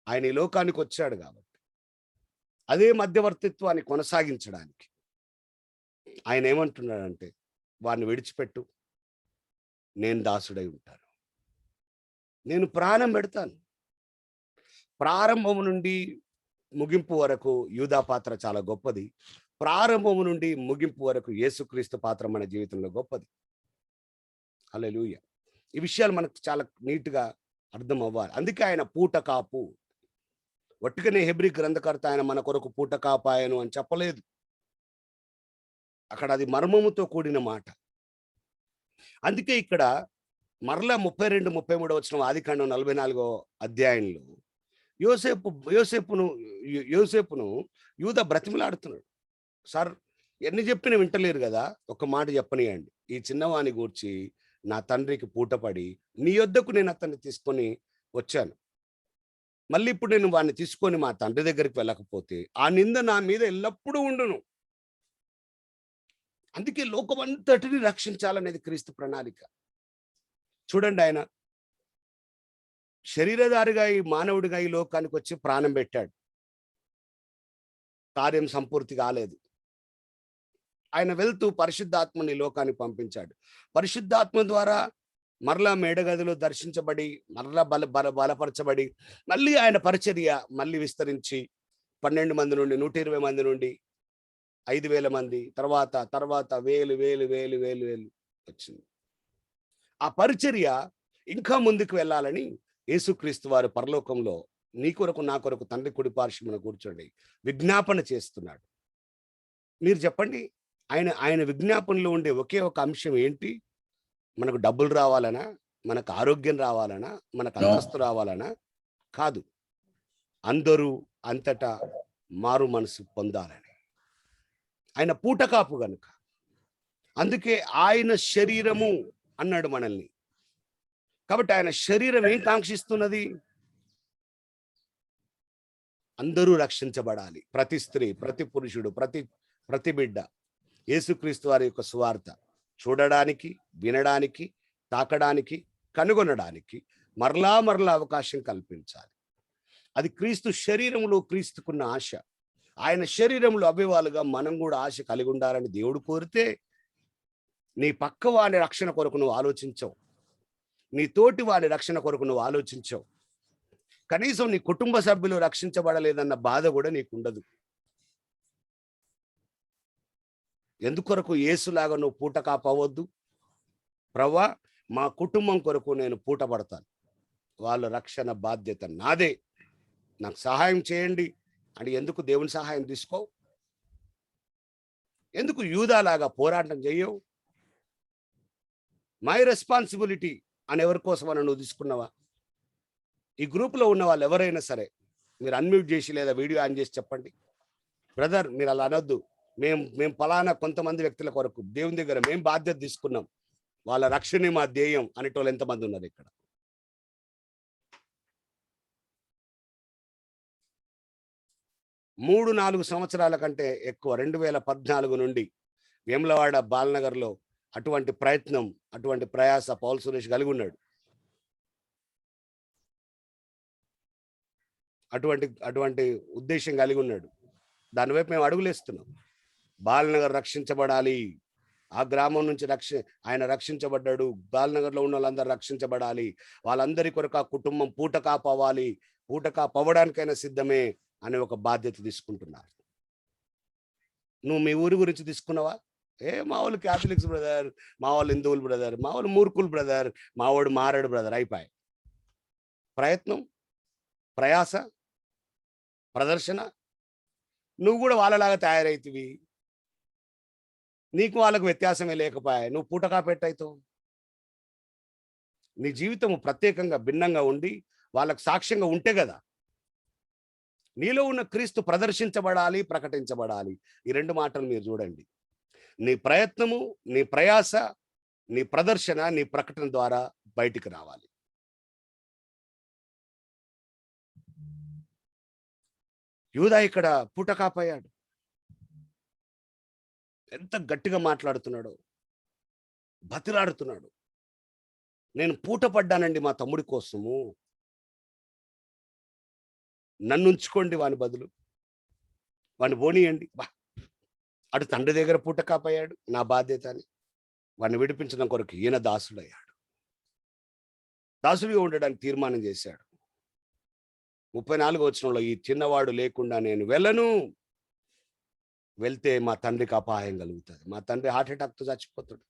ఆయన ఈ లోకానికి వచ్చాడు కాబట్టి, అదే మధ్యవర్తిత్వాన్ని కొనసాగించడానికి ఆయన ఏమంటున్నాడంటే, వారిని విడిచిపెట్టు, నేను దాసుడై ఉంటాను, నేను ప్రాణం పెడతాను. ప్రారంభం నుండి ముగింపు వరకు యూదా పాత్ర చాలా గొప్పది. ప్రారంభం నుండి ముగింపు వరకు యేసుక్రీస్తు పాత్ర మన జీవితంలో గొప్పది. హల్లెలూయా. ఈ విషయాలు మనకు చాలా నీట్గా అర్థం అవ్వాలి. అందుకే ఆయన పూట కాపు. ఒట్టుకనే హెబ్రీ గ్రంథకర్త ఆయన మన కొరకు పూట కాపాయను అని చెప్పలేదు. అక్కడ అది మర్మముతో కూడిన మాట. అందుకే ఇక్కడ మరలా 32-33 ఆదికాండం 44వ అధ్యాయంలో యోసేపును యూదా బ్రతిమలాడుతున్నాడు. సార్, ఎన్ని చెప్పినా వింటలేరు కదా, ఒక మాట చెప్పనియండి. ఈ చిన్నవాని గూర్చి నా తండ్రికి పూటపడి నీ యొద్దకు నేను అతన్ని తీసుకొని వచ్చాను. మళ్ళీ ఇప్పుడు నేను వాడిని తీసుకొని మా తండ్రి దగ్గరికి వెళ్ళకపోతే ఆ నింద నా మీద ఎల్లప్పుడూ ఉండును. అందుకే లోకమంతటిని రక్షించాలనేది క్రీస్తు ప్రణాళిక. చూడండి, ఆయన శరీరధారిగా ఈ మానవుడిగా ఈ లోకానికి వచ్చి ప్రాణం పెట్టాడు. కార్యం సంపూర్తి కాలేదు. ఆయన వెళ్తూ పరిశుద్ధాత్మని లోకానికి పంపించాడు. పరిశుద్ధాత్మ ద్వారా మరలా మేడగదిలో దర్శించబడి, మరలా బలపరచబడి, మళ్ళీ ఆయన పరిచర్య మళ్ళీ విస్తరించి 12 మంది నుండి 120 మంది నుండి 5,000 మంది, తర్వాత 1000 వచ్చింది. ఆ పరిచర్య ఇంకా ముందుకు వెళ్ళాలని యేసుక్రీస్తు వారు పరలోకంలో నీ కొరకు నా కొరకు తండ్రి కుడి పార్శ్వమున కూర్చోండి విజ్ఞాపన చేస్తున్నాడు. మీరు చెప్పండి, ఆయన విజ్ఞాపనలో ఉండే ఒకే ఒక అంశం ఏంటి? మనకు డబ్బులు రావాలనా, మనకు ఆరోగ్యం రావాలనా, మనకు అంతస్తు రావాలనా? కాదు, అందరూ అంతటా మారు మనసు పొందాలని. ఆయన పూటకాపు గనుక, అందుకే ఆయన శరీరము అన్నాడు మనల్ని. కాబట్టి ఆయన శరీరం ఏం కాంక్షిస్తున్నది? అందరూ రక్షించబడాలి. ప్రతి స్త్రీ, ప్రతి పురుషుడు, ప్రతి బిడ్డ యేసుక్రీస్తు వారి యొక్క సువార్త చూడడానికి, వినడానికి, తాకడానికి, కనుగొనడానికి మరలా అవకాశం కల్పించాలి. అది క్రీస్తు శరీరంలో క్రీస్తుకున్న ఆశ. ఆయన శరీరంలో అభివాలుగా మనం కూడా ఆశ కలిగి ఉండాలని దేవుడు కోరితే, నీ పక్క వాని రక్షణ కొరకు నువ్వు ఆలోచించవు, నీ తోటి వాని రక్షణ కొరకు నువ్వు ఆలోచించవు, కనీసం నీ కుటుంబ సభ్యులు రక్షించబడలేదన్న బాధ కూడా నీకు ఉండదు. ఎందుకొరకు యేసులాగా నువ్వు పూట కాపవద్దు? ప్రవ్వా, మా కుటుంబం కొరకు నేను పూట పడతాను, వాళ్ళ రక్షణ బాధ్యత నాదే, నాకు సహాయం చేయండి అని ఎందుకు దేవుని సహాయం తీసుకో? ఎందుకు యూదాలాగా పోరాటం చెయ్యవు? మై రెస్పాన్సిబిలిటీ అని ఎవరి కోసం అని నువ్వు తీసుకున్నావా? ఈ గ్రూప్లో ఉన్న వాళ్ళు ఎవరైనా సరే మీరు అన్మ్యూట్ చేసి లేదా వీడియో ఆన్ చేసి చెప్పండి, బ్రదర్ మీరు అలా అనొద్దు, మేము ఫలానా కొంతమంది వ్యక్తుల కొరకు దేవుని దగ్గర మేము బాధ్యత తీసుకున్నాం, వాళ్ళ రక్షణే మా ధ్యేయం అనేటోళ్ళు ఎంతమంది ఉన్నారు ఇక్కడ? మూడు 4 సంవత్సరాల కంటే ఎక్కువ 2014 నుండి వేములవాడ బాలనగర్లో అటువంటి ప్రయత్నం, అటువంటి ప్రయాస పౌల్ సురేష్ కలిగి ఉన్నాడు. అటువంటి ఉద్దేశం కలిగి ఉన్నాడు. దానివైపు మేము అడుగులేస్తున్నాం. బాలనగర్ రక్షించబడాలి, ఆ గ్రామం నుంచి ఆయన రక్షించబడ్డాడు, బాలనగర్లో ఉన్న వాళ్ళందరూ రక్షించబడాలి, వాళ్ళందరి కొరకు ఆ కుటుంబం పూట కాపవ్వాలి, పూట కాపవ్వడానికైనా సిద్ధమే అనే ఒక బాధ్యత తీసుకుంటున్నారు. నువ్వు మీ ఊరి గురించి తీసుకున్నావా? మా వాళ్ళు క్యాథలిక్స్ బ్రదర్, మా వాళ్ళు హిందువులు బ్రదర్, మా వాళ్ళు మూర్ఖులు బ్రదర్, మా వాడు మారాడు బ్రదర్, అయిపోయి. ప్రయత్నం, ప్రయాస, ప్రదర్శన, నువ్వు కూడా వాళ్ళలాగా తయారైతివి, నీకు వాళ్ళకు వ్యత్యాసమే లేకపోయా, నువ్వు పూటకా పెట్టయితావు. నీ జీవితం ప్రత్యేకంగా భిన్నంగా ఉండి వాళ్ళకు సాక్ష్యంగా ఉంటే కదా. నీలో ఉన్న క్రీస్తు ప్రదర్శించబడాలి, ప్రకటించబడాలి. ఈ 2 మాటలు మీరు చూడండి. నీ ప్రయత్నము, నీ ప్రయాస, నీ ప్రదర్శన, నీ ప్రకటన ద్వారా బయటికి రావాలి. యూదా ఇక్కడ పూట కాపోయాడు. ఎంత గట్టిగా మాట్లాడుతున్నాడో, బతిలాడుతున్నాడు. నేను పూట పడ్డానండి మా తమ్ముడి కోసము, నన్ను ఉంచుకోండి వాని బదులు, వాడిని పోనీయండి. అటు తండ్రి దగ్గర పూట కాపోయాడు, నా బాధ్యత అని. వాడిని విడిపించడం కొరకు ఈయన దాసుడయ్యాడు. దాసుడిగా ఉండడానికి తీర్మానం చేశాడు. 34వ వచనంలో, ఈ చిన్నవాడు లేకుండా నేను వెళ్ళను, వెళ్తే మా తండ్రికి అపాయం కలుగుతుంది, మా తండ్రి హార్ట్ అటాక్తో చచ్చిపోతాడు.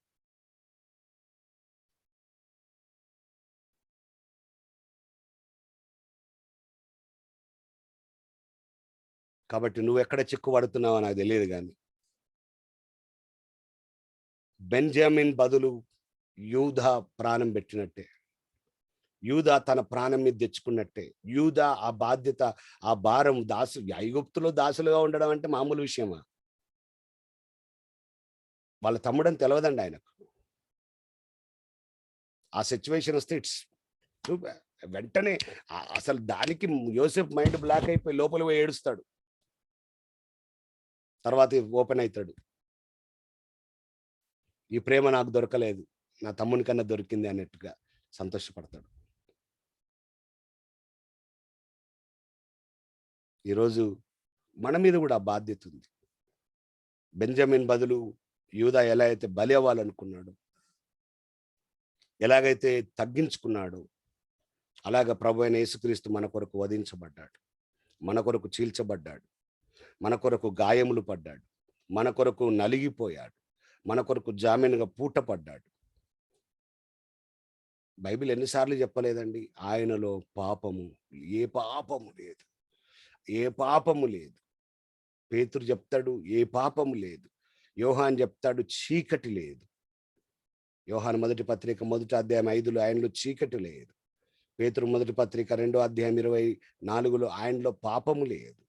కాబట్టి నువ్వు ఎక్కడ చిక్కుపడుతున్నావో నాకు తెలియదు, కానీ బెంజమిన్ బదులు యూదా ప్రాణం పెట్టినట్టే, యూదా తన ప్రాణం మీద తెచ్చుకున్నట్టే, యూదా ఆ బాధ్యత, ఆ భారం, ఐగుప్తులో దాసులుగా ఉండడం అంటే మామూలు విషయమా? వాళ్ళ తమ్ముడని తెలియదండి ఆయనకు. ఆ సిచ్యువేషన్ వస్తే వెంటనే అసలు దానికి యోసేఫ్ మైండ్ బ్లాక్ అయిపోయి లోపల పోయి ఏడుస్తాడు. తర్వాత ఓపెన్ అవుతాడు. ఈ ప్రేమ నాకు దొరకలేదు, నా తమ్ముని కన్నా దొరికింది అన్నట్టుగా సంతోషపడతాడు. ఈరోజు మన మీద కూడా బాధ్యత ఉంది. బెంజమిన్ బదులు యూదా ఎలా అయితే బలి అవ్వాలనుకున్నాడు, ఎలాగైతే తగ్గించుకున్నాడు, అలాగ ప్రభు అయిన యేసుక్రీస్తు మన కొరకు వధించబడ్డాడు, మన కొరకు చీల్చబడ్డాడు, మన కొరకు గాయములు పడ్డాడు, మన కొరకు నలిగిపోయాడు, మన కొరకు జామీనుగా పూట పడ్డాడు. బైబిల్ ఎన్నిసార్లు చెప్పలేదండి, ఆయనలో పాపము, ఏ పాపము లేదు, ఏ పాపము లేదు. పేతురు చెప్తాడు ఏ పాపము లేదు, యోహాన్ చెప్తాడు చీకటి లేదు. యోహాను మొదటి పత్రిక 1వ అధ్యాయం 5లో ఆయనలో చీకటి లేదు. పేతురు మొదటి పత్రిక 2వ అధ్యాయం 24లో ఆయనలో పాపము లేదు.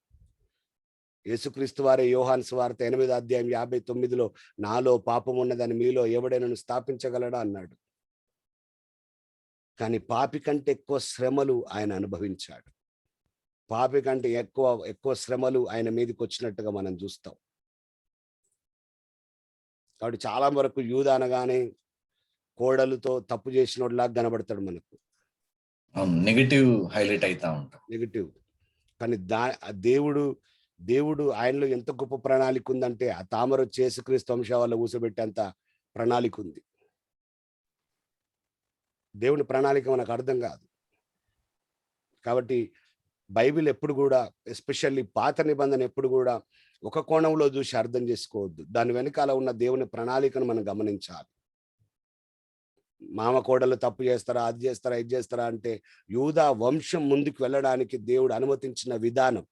యేసుక్రీస్తు వారే యోహాను సువార్త 8వ అధ్యాయం 59లో నాలో పాపం ఉన్నదని మీలో ఎవడైనా స్థాపించగలడా అన్నాడు. కానీ పాపి కంటే ఎక్కువ శ్రమలు ఆయన అనుభవించాడు. పాపి కంటే ఎక్కువ శ్రమలు ఆయన మీదకి వచ్చినట్టుగా మనం చూస్తాం. కాబట్టి చాలా వరకు యూదా అనగానే కోడలుతో తప్పు చేసినోడ్లాగా కనబడతాడు మనకు, నెగిటివ్ హైలైట్ అవుతా ఉంటాం, నెగిటివ్. కానీ దేవుడు ఆయనలో ఎంత గొప్ప ప్రణాళిక ఉందంటే, ఆ తామర వచ్చి యేసుక్రీస్తు వంశావళిలో కూర్చోబెట్టేంత ప్రణాళిక ఉంది. దేవుని ప్రణాళిక మనకు అర్థం కాదు. కాబట్టి బైబిల్ ఎప్పుడు కూడా, ఎస్పెషల్లీ పాత నిబంధన ఎప్పుడు కూడా ఒక కోణంలో చూసి అర్థం చేసుకోవద్దు. దాని వెనకాల ఉన్న దేవుని ప్రణాళికను మనం గమనించాలి. మామ కోడలు తప్పు చేస్తారా, అది చేస్తారా, ఇది చేస్తారా అంటే, యూదా వంశం ముందుకు వెళ్ళడానికి దేవుడు అనుమతించిన విధానం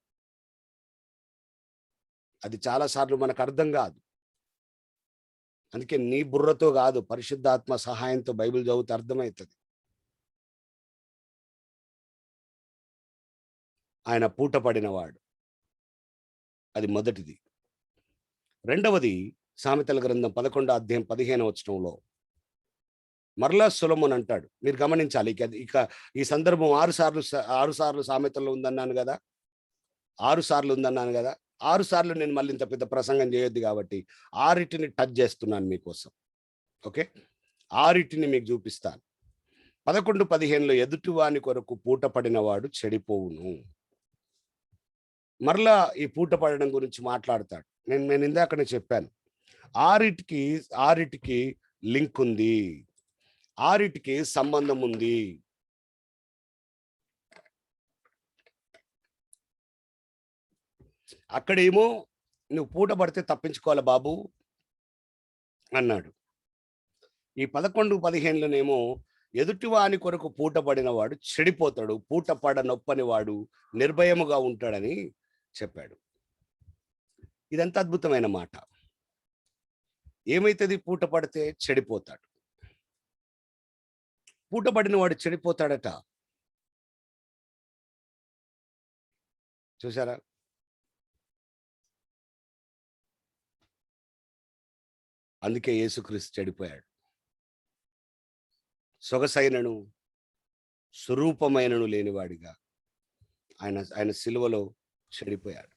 అది చాలాసార్లు మనకు అర్థం కాదు. అందుకే నీ బుర్రతో కాదు, పరిశుద్ధాత్మ సహాయంతో బైబిల్ చదివితే అర్థమవుతుంది. ఆయన పూట పడినవాడు, అది మొదటిది. రెండవది, సామెతల గ్రంథం 11వ అధ్యాయం 15వ వచనంలో మరలా సొలొమోను అంటాడు. మీరు గమనించాలి, ఇక ఈ సందర్భం 6 సార్లు సామెతల్లో ఉందన్నాను కదా, 6 సార్లు ఉందన్నాను కదా. 6 సార్లు నేను మళ్ళీ ఇంత పెద్ద ప్రసంగం చేయొద్దు కాబట్టి 6టిని టచ్ చేస్తున్నాను మీకోసం. ఓకే, 6టిని మీకు చూపిస్తాను. 11, 15లో ఎదుటివాని కొరకు పూట పడినవాడు చెడిపోవును. మరలా ఈ పూట పడడం గురించి మాట్లాడతాడు. నేను ఇందాకనే చెప్పాను, 6టికి లింక్ ఉంది, 6టికి సంబంధం ఉంది. అక్కడేమో నువ్వు పూట పడితే తప్పించుకోవాలి బాబు అన్నాడు. ఈ 11, 15లోనేమో ఎదుటివాని కొరకు పూట పడినవాడు చెడిపోతాడు, పూట పడ నొప్పని వాడు నిర్భయముగా ఉంటాడని చెప్పాడు. ఇదంతా అద్భుతమైన మాట. ఏమైతుంది? పూట పడితే చెడిపోతాడు. పూట పడిన వాడు చెడిపోతాడట. చూసారా? అందుకే యేసుక్రీస్తు చెడిపోయాడు. సొగసైనను స్వరూపమైనను లేనివాడిగా ఆయన సిలువలో చెడిపోయాడు.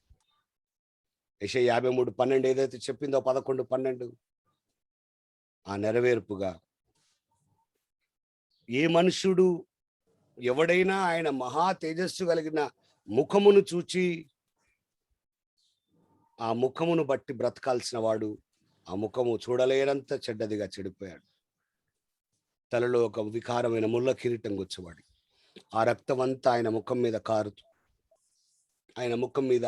యెషయా 53:12 ఏదైతే చెప్పిందో 11:12 ఆ నెరవేర్పుగా ఏ మనుష్యుడు ఎవడైనా ఆయన మహా తేజస్సు కలిగిన ముఖమును చూచి ఆ ముఖమును బట్టి బ్రతకాల్సిన వాడు ఆ ముఖము చూడలేనంత చెడ్డదిగా చెడిపోయాడు. తలలో ఒక వికారమైన ముళ్ళ కిరీటం గుచ్చబడి ఆ రక్తం అంతా ఆయన ముఖం మీద కారుతూ ఆయన ముఖం మీద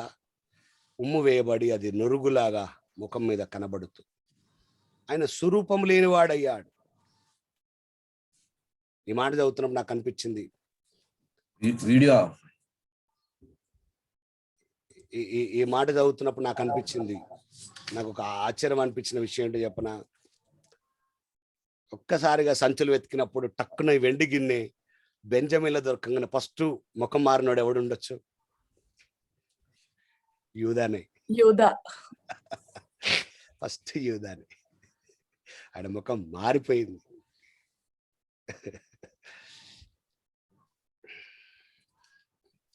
ఉమ్ము వేయబడి అది నురుగులాగా ముఖం మీద కనబడుతూ ఆయన స్వరూపం లేనివాడయ్యాడు. ఈ మాట చదువుతున్నప్పుడు నాకు అనిపించింది, వీడియో ఈ మాట చదువుతున్నప్పుడు నాకు అనిపించింది, నాకు ఒక ఆశ్చర్యం అనిపించిన విషయం ఏంటో చెప్పనా? ఒక్కసారిగా సంచులు వెతికినప్పుడు టక్కున ఈ వెండి గిన్నె బెంజమిన్లో దొరకంగానే ఫస్ట్ ముఖం మారినోడు ఎవడుండొచ్చు? యూదానే. యూదా. ఫస్ట్ యూదానే. ఆయన ముఖం మారిపోయింది.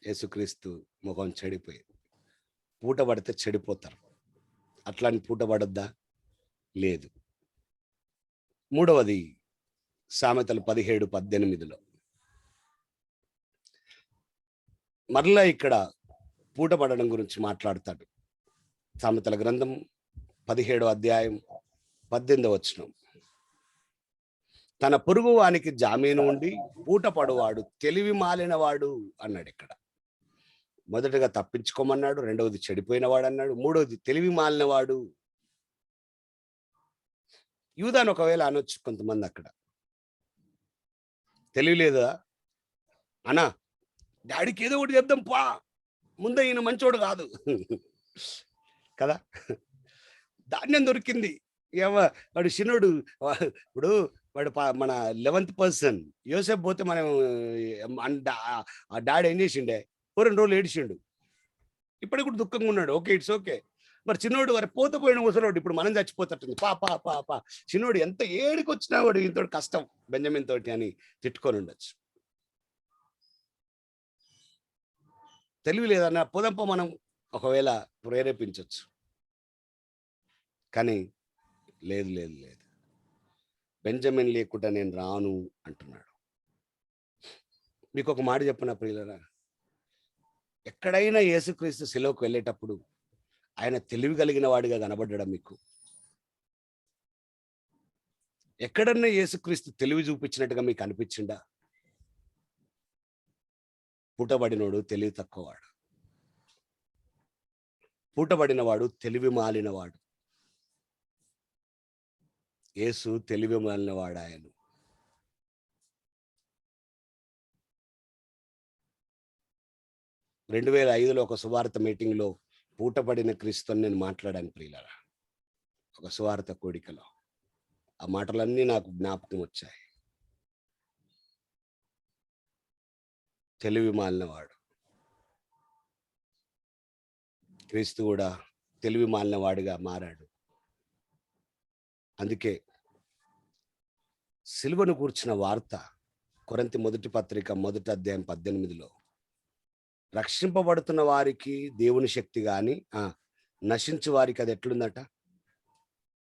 యేసుక్రీస్తు ముఖం చెడిపోయింది. పూట పడితే చెడిపోతారు. అట్లాంటి పూట పడొద్దా? లేదు. మూడవది సామెతలు 17:18 మరలా ఇక్కడ పూట పడడం గురించి మాట్లాడతాడు. సామెతల గ్రంథం 17వ అధ్యాయం 18వ తన పొరుగు వానికి జామీను ఉండి పూట పడువాడు తెలివి మాలినవాడు అన్నాడు. ఇక్కడ మొదటగా తప్పించుకోమన్నాడు, రెండవది చెడిపోయినవాడు అన్నాడు, మూడవది తెలివి మాలినవాడు. యూదాను ఒకవేళ అనొచ్చు కొంతమంది, అక్కడ తెలివి లేదా అనా, డాడీకి ఏదో ఒకటి చెప్దాం పా, ముందే ఈయన మంచోడు కాదు కదా, ధాన్యం దొరికింది, వాడు చిన్నోడు, ఇప్పుడు వాడు మన 11th పర్సన్ యోసేపు పోతే మనం ఆ డాడీ ఏం చేసిండే, 2 రోజులు ఏడిచిండు, ఇప్పటికి కూడా దుఃఖంగా ఉన్నాడు. Okay, it's okay. మరి చిన్నోడు వారి పోయిన ముసలోడు ఇప్పుడు మనం చచ్చిపోతట్టుంది, పా పా పా పా చిన్నోడు ఎంత ఏడికి వచ్చినా వాడు ఇంతో కష్టం బెంజమిన్ తోటి అని తిట్టుకొని ఉండొచ్చు. తెలివి లేదన్న పొదంప మనం ఒకవేళ ప్రేరేపించవచ్చు, కానీ లేదు లేదు లేదు, బెంజమిన్ లేకుండా నేను రాను అంటున్నాడు. మీకు ఒక మాట చెప్పిన ప్రియులరా, ఎక్కడైనా యేసుక్రీస్తు శిలువకు వెళ్ళేటప్పుడు ఆయన తెలివి కలిగిన వాడిగా కనబడ్డాడు మీకు? ఎక్కడన్నా యేసుక్రీస్తు తెలివి చూపించినట్టుగా మీకు అనిపించిందా? పూటబడినోడు తెలివి తక్కువవాడు, పూటబడినవాడు తెలివి మాలినవాడు. యేసు తెలివి మాలినవాడు. ఆయన 2005లో ఒక సువార్త మీటింగ్లో పూటబడిన క్రీస్తుని నేను మాట్లాడాను ప్రియులారా, ఒక సువార్త కోడికలో. ఆ మాటలన్నీ నాకు జ్ఞాపకం వచ్చాయి. తెలివి మాలినవాడు. క్రీస్తు కూడా తెలివి మాలినవాడిగా మారాడు. అందుకే సిలువను కూర్చిన వార్త కొరింథీ మొదటి పత్రిక 1వ అధ్యాయం 18లో రక్షింపబడుతున్న వారికి దేవుని శక్తి గాని నశించు వారికి అది ఎట్లుందట?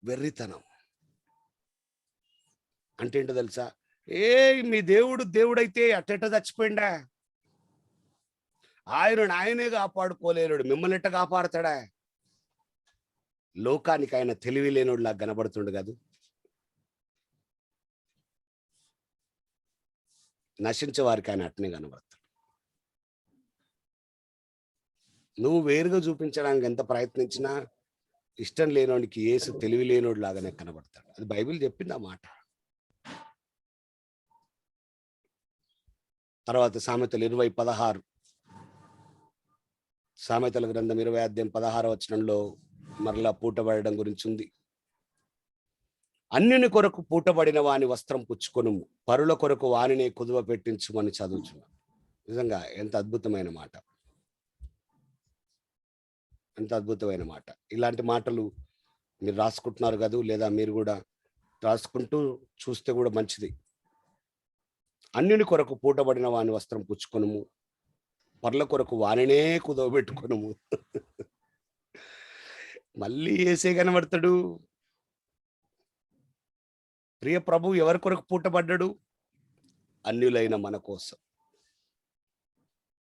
వెర్రితనం. అంటే ఏంటో తెలుసా? మీ దేవుడైతే అట్టెట్ట చచ్చిపోయిండా? ఆయనే కాపాడుకోలేడు, మిమ్మల్ని ఎట్ట కాపాడతాడా? లోకానికి ఆయన తెలివి లేనోడులా కనబడుతుండు కాదు. నశించే వారికి ఆయన అట్నే కనబడతాడు. నువ్వు వేరుగా చూపించడానికి ఎంత ప్రయత్నించినా ఇష్టం లేనోడికి యేసు తెలివి లేనోడు లాగానే కనబడతాడు. అది బైబిల్ చెప్పింది ఆ మాట. తర్వాత సామెతలు 20:16, సామెతల గ్రంథం 20వ అధ్యాయం 16వ వచనంలో మరలా పూటబడడం గురించి ఉంది. అన్యుని కొరకు పూటబడిన వాని వస్త్రం పుచ్చుకొను, పరుల కొరకు వానినే కుదువ పెట్టించుమని చదువుచున్నాం. నిజంగా ఎంత అద్భుతమైన మాట, ఎంత అద్భుతమైన మాట. ఇలాంటి మాటలు మీరు రాసుకుంటున్నారు కదా, లేదా మీరు కూడా రాసుకుంటూ చూస్తే కూడా మంచిది. అన్యుని కొరకు పూటబడిన వాని వస్త్రం పుచ్చుకొనుము, పర్ల కొరకు వానినే కుదవబెట్టుకొనుము. మళ్ళీ ఏసే కనబడతాడు. ప్రియ ప్రభు ఎవరి కొరకు పూటబడ్డాడు? అన్యులైన మన కోసం.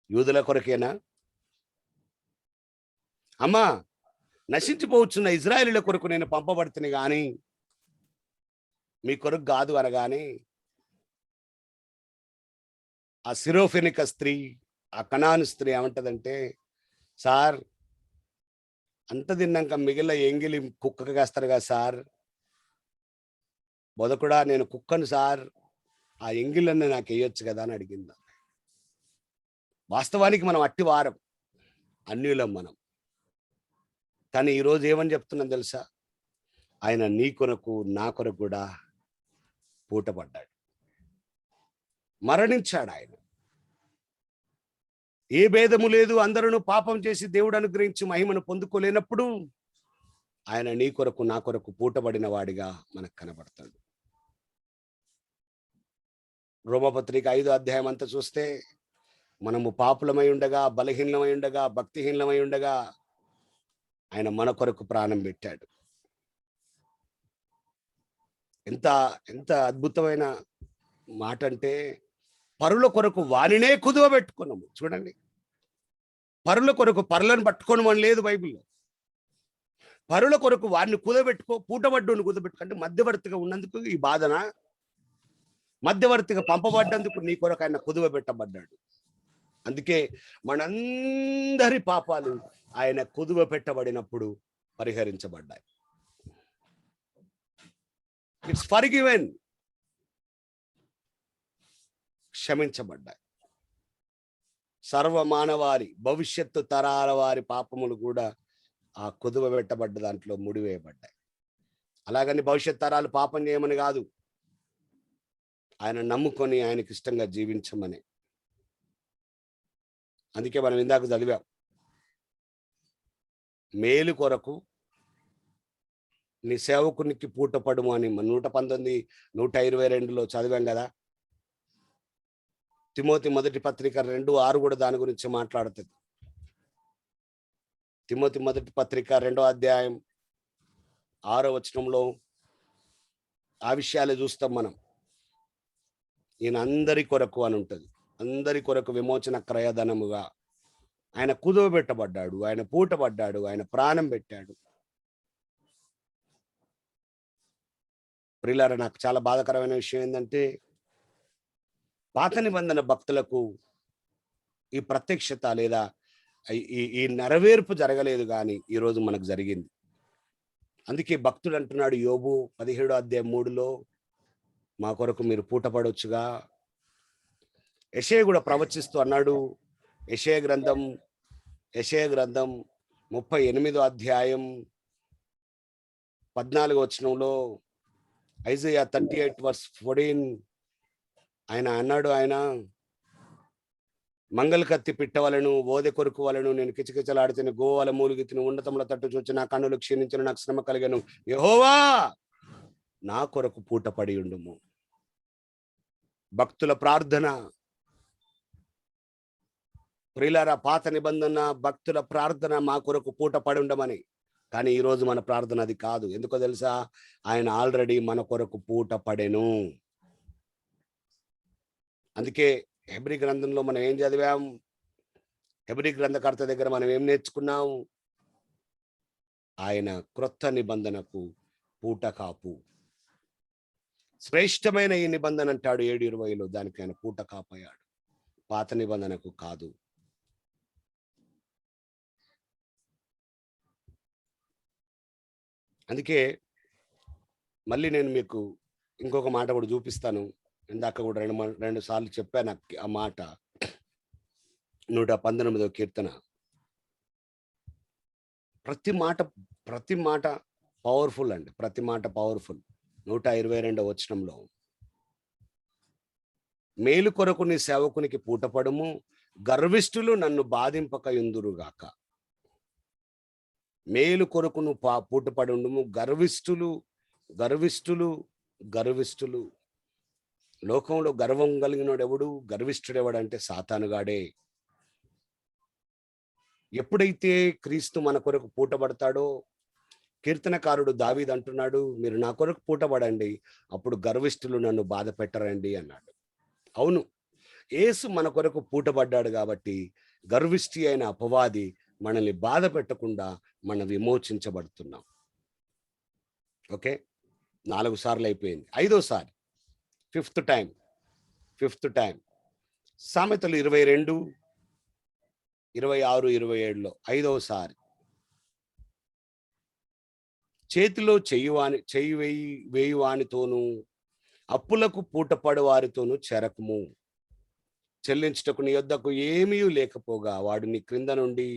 యూదుల కొరకేనా? అమ్మా, నశించిపోవచ్చున్న ఇజ్రాయేలీల కొరకు నేను పంపబడుతుని గాని మీ కొరకు కాదు అనగానే ఆ సిరోఫెనిక స్త్రీ, ఆ కనాను స్త్రీ ఏమంటదంటే, సార్ అంత తిన్నాక మిగిలిన ఎంగిలి కుక్కకి వేస్తారు కదా సార్, బొదకుడా నేను కుక్కను సార్, ఆ ఎంగిలన్నీ నాకు వేయొచ్చు కదా అని అడిగింది. వాస్తవానికి మనం అట్టి వారం, అన్యులం మనం. కానీ ఈరోజు ఏమని చెప్తున్నాం తెలుసా? ఆయన నీ కొరకు నా కొరకు కూడా పూటపడ్డాడు, మరణించాడు. ఆయన ఏ భేదము లేదు, అందరూ పాపం చేసి దేవుడు అనుగ్రహించి మహిమను పొందుకోలేనప్పుడు ఆయన నీ కొరకు నా కొరకు పూటబడిన వాడిగా మనకు కనబడతాడు. రోమపత్రిక 5వ అధ్యాయం అంతా చూస్తే మనము పాపులమై ఉండగా, బలహీనమై ఉండగా, భక్తిహీనమై ఉండగా ఆయన మన కొరకు ప్రాణం పెట్టాడు. ఎంత ఎంత అద్భుతమైన మాట అంటే, పరుల కొరకు వానినే కుదువ పెట్టుకున్నాము. చూడండి, పరుల కొరకు పరులను పట్టుకోనమని లేదు బైబిల్లో. పరుల కొరకు వారిని కుదబెట్టుకో, పూటబడ్డుని కుదబెట్టుకో అంటే మధ్యవర్తిగా ఉన్నందుకు ఈ బాధన, మధ్యవర్తిగా పంపబడ్డందుకు నీ కొరకు ఆయన కుదువ పెట్టబడ్డాడు. అందుకే మనందరి పాపాలు ఆయన కుదువ పెట్టబడినప్పుడు పరిహరించబడ్డాయి. It's forgiven, క్షమించబడ్డాయి. సర్వమానవారి భవిష్యత్తు తరాల వారి పాపములు కూడా ఆ కుదువ పెట్టబడ్డ దాంట్లో ముడివేయబడ్డాయి. అలాగని భవిష్యత్ తరాలు పాపం చేయమని కాదు, ఆయన నమ్ముకొని ఆయనకి ఇష్టంగా జీవించమని. అందుకే మనం ఇందాక చదివాం, మేలు కొరకు నీ సేవకునికి పూటపడుము అని 119, 122లో చదివాం కదా. తిమోతి మొదటి పత్రిక 2:6 కూడా దాని గురించి మాట్లాడుతుంది. తిమోతి మొదటి పత్రిక 2వ అధ్యాయం 6వ వచనంలో ఆ విషయాలే చూస్తాం మనం. ఈయన అందరి కొరకు అని ఉంటుంది. అందరి కొరకు విమోచన క్రయధనముగా ఆయన కుదువ పెట్టబడ్డాడు, ఆయన పూటపడ్డాడు, ఆయన ప్రాణం పెట్టాడు. ప్రియులారా, నాకు చాలా బాధాకరమైన విషయం ఏంటంటే, పాత నిబంధన భక్తులకు ఈ ప్రత్యక్షత లేదా ఈ నెరవేర్పు జరగలేదు, కానీ ఈరోజు మనకు జరిగింది. అందుకే భక్తుడు అంటున్నాడు, యోబు 17వ అధ్యాయం 3లో, మా కొరకు మీరు పూటపడొచ్చుగా. యెషయా కూడా ప్రవచిస్తూ అన్నాడు. యెషయా గ్రంథం 38వ అధ్యాయం 14వ వచనంలో, ఐజయా 38:14 ఆయన అన్నాడు, ఆయన మంగళ కత్తి పిట్టవలను, ఓదె కొరకు వలను నేను కిచకిచలాడితేనే, గోవల మూలిగితిని, ఉన్నతముల తట్టు చూచి నా కన్నులు క్షీణించిన, నాకు శ్రమ కలిగను. యెహోవా నా కొరకు పూటపడి ఉండుము. భక్తుల ప్రార్థన, ప్రియులారా, పాత నిబంధన భక్తుల ప్రార్థన మా కొరకు పూటపడి ఉండమని. కానీ ఈరోజు మన ప్రార్థన అది కాదు. ఎందుకో తెలుసా? ఆయన ఆల్రెడీ మన కొరకు పూటపడెను. అందుకే హెబ్రీ గ్రంథంలో మనం ఏం చదివాం? హెబ్రీ గ్రంథకర్త దగ్గర మనం ఏం నేర్చుకున్నాం? ఆయన క్రొత్త నిబంధనకు పూట కాపు. శ్రేష్టమైన ఈ నిబంధన అంటాడు 7:20లో, దానికి ఆయన పూట కాపోయాడు, పాత నిబంధనకు కాదు. అందుకే మళ్ళీ నేను మీకు ఇంకొక మాట కూడా చూపిస్తాను. ఇందాక కూడా రెండు సార్లు చెప్పాను ఆ మాట. 119వ కీర్తన. ప్రతి మాట పవర్ఫుల్ అండి, ప్రతి మాట పవర్ఫుల్. 122వ వచనంలో, మేలు కొరకు నీ సేవకునికి పూటపడుము, గర్విష్ఠులు నన్ను బాధింపక యుందురుగాక. మేలు కొరకును పూటపడి ఉండుము. గర్విష్ఠులు గర్విష్ఠులు గర్విష్ఠులు. లోకంలో గర్వం కలిగినోడు ఎవడు? గర్విష్ఠుడెవడంటే సాతానుగాడే. ఎప్పుడైతే క్రీస్తు మన కొరకు పూటబడతాడో, కీర్తనకారుడు దావీదు అంటున్నాడు, మీరు నా కొరకు పూటబడండి, అప్పుడు గర్విష్ఠులు నన్ను బాధ పెట్టరండి అన్నాడు. అవును, యేసు మన కొరకు పూటబడ్డాడు కాబట్టి గర్విష్ఠి అయిన అపవాది మనల్ని బాధ పెట్టకుండా మనం విమోచించబడుతున్నాం. ఓకే, 4 సార్లు అయిపోయింది. 5వసారి, ఫిఫ్త్ టైం సామెతలు 22, 26, 27లో 5వసారి. చేతిలో చెయ్యి వేయువానితోనూ అప్పులకు పూటపడు వారితోనూ చెరకుము. చెల్లించుటకు నీ యొద్దకు ఏమీ లేకపోగా వాడు నీ క్రింద నుండి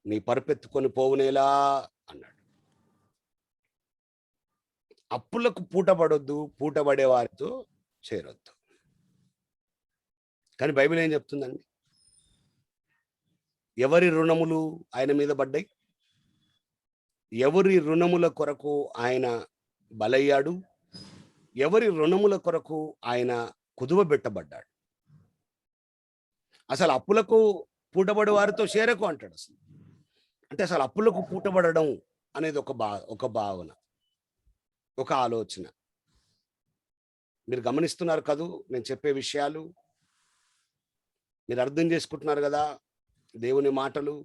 నీ పరుపెత్తుకొని పోవునేలా అన్నాడు. అప్పులకు పూటపడొద్దు, పూటపడే వారితో చేరొద్దు. కానీ బైబిల్ ఏం చెప్తుందండి? ఎవరి రుణములు ఆయన మీద పడ్డాయి? ఎవరి రుణముల కొరకు ఆయన బలయ్యాడు? ఎవరి రుణముల కొరకు ఆయన కుదువబెట్టబడ్డాడు? అసలు అప్పులకు పూటబడి వారితో చేరకు అంటాడు. అంటే అసలు అప్పులకు పూటబడడం అనేది ఒక భావన, ఒక ఆలోచన. మీరు గమనిస్తున్నారు కదూ నేను చెప్పే విషయాలు? మీరు అర్థం చేసుకుంటున్నారు కదా దేవుని మాటలు?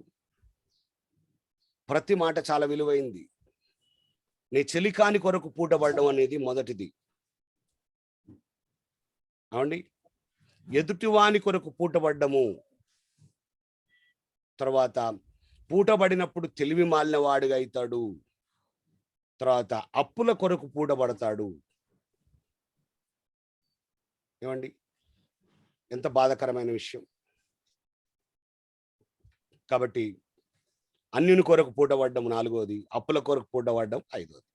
ప్రతి మాట చాలా విలువైంది. నీ చెలికాని కొరకు పూటబడడం అనేది మొదటిది. అవండి, ఎదుటివాని కొరకు పూటబడ్డము. తర్వాత పూటబడినప్పుడు తెలివి మాలిన వాడిగా అవుతాడు. తర్వాత అప్పుల కొరకు పూటబడతాడు. ఏమండి, ఎంత బాధాకరమైన విషయం. కాబట్టి అన్యుని కొరకు పూటపడ్డం 4వది, అప్పుల కొరకు పూటపడ్డం 5వది.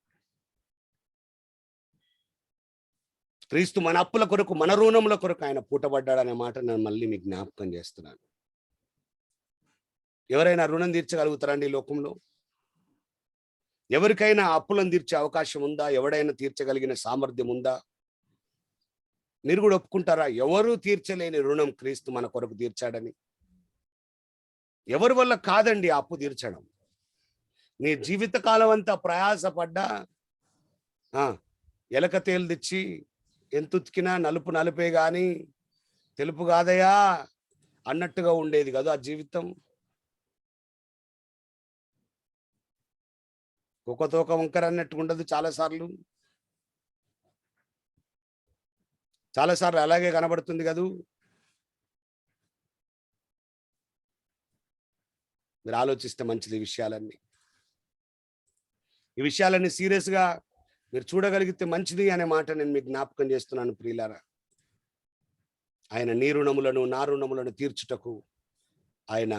క్రీస్తు మన అప్పుల కొరకు, మన రుణముల కొరకు ఆయన పూటపడ్డాడనే మాట నేను మళ్ళీ మీకు జ్ఞాపకం చేస్తున్నాను. ఎవరైనా రుణం తీర్చగలుగుతారండి ఈ లోకంలో? ఎవరికైనా అప్పులను తీర్చే అవకాశం ఉందా? ఎవడైనా తీర్చగలిగిన సామర్థ్యం ఉందా? మీరు కూడా ఒప్పుకుంటారా? ఎవరు తీర్చలేని రుణం క్రీస్తు మన కొరకు తీర్చాడని? ఎవరి వల్ల కాదండి ఆ అప్పు తీర్చడం. నీ జీవితకాలం అంతా ప్రయాసపడ్డా ఎలక తేలు తెచ్చి ఎంత ఉతికినా నలుపు నలుపే గాని తెలుపు కాదయా అన్నట్టుగా ఉండేది కదా ఆ జీవితం. కుక్కతోక వంకర అన్నట్టు ఉండదు. చాలాసార్లు అలాగే కనబడుతుంది కదూ. మీరు ఆలోచిస్తే మంచిది. ఈ విషయాలన్నీ సీరియస్గా మీరు చూడగలిగితే మంచిది అనే మాట నేను మీకు జ్ఞాపకం చేస్తున్నాను ప్రియులారా. ఆయన నీ రుణములను నా రుణములను తీర్చుటకు ఆయన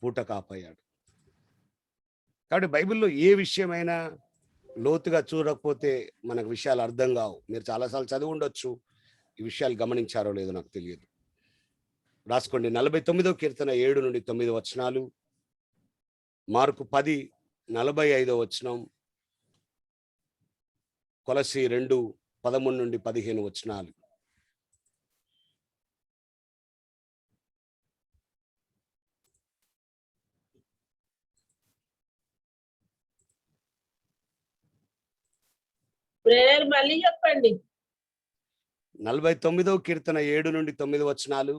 పూట కాపాయాడు. కాబట్టి బైబిల్లో ఏ విషయమైనా లోతుగా చూడకపోతే మనకు విషయాలు అర్థం కావు. మీరు చాలాసార్లు చదివి ఉండొచ్చు, ఈ విషయాలు గమనించారో లేదో నాకు తెలియదు. రాసుకోండి. 49వ కీర్తన 7 నుండి 9 వచనాలు, మార్కు 10 45వ వచనం, కొలస్సీ 2 13 నుండి 15 వచనాలు. మళ్ళీ చెప్పండి. 49వ కీర్తన 7 నుండి 9 వచనాలు,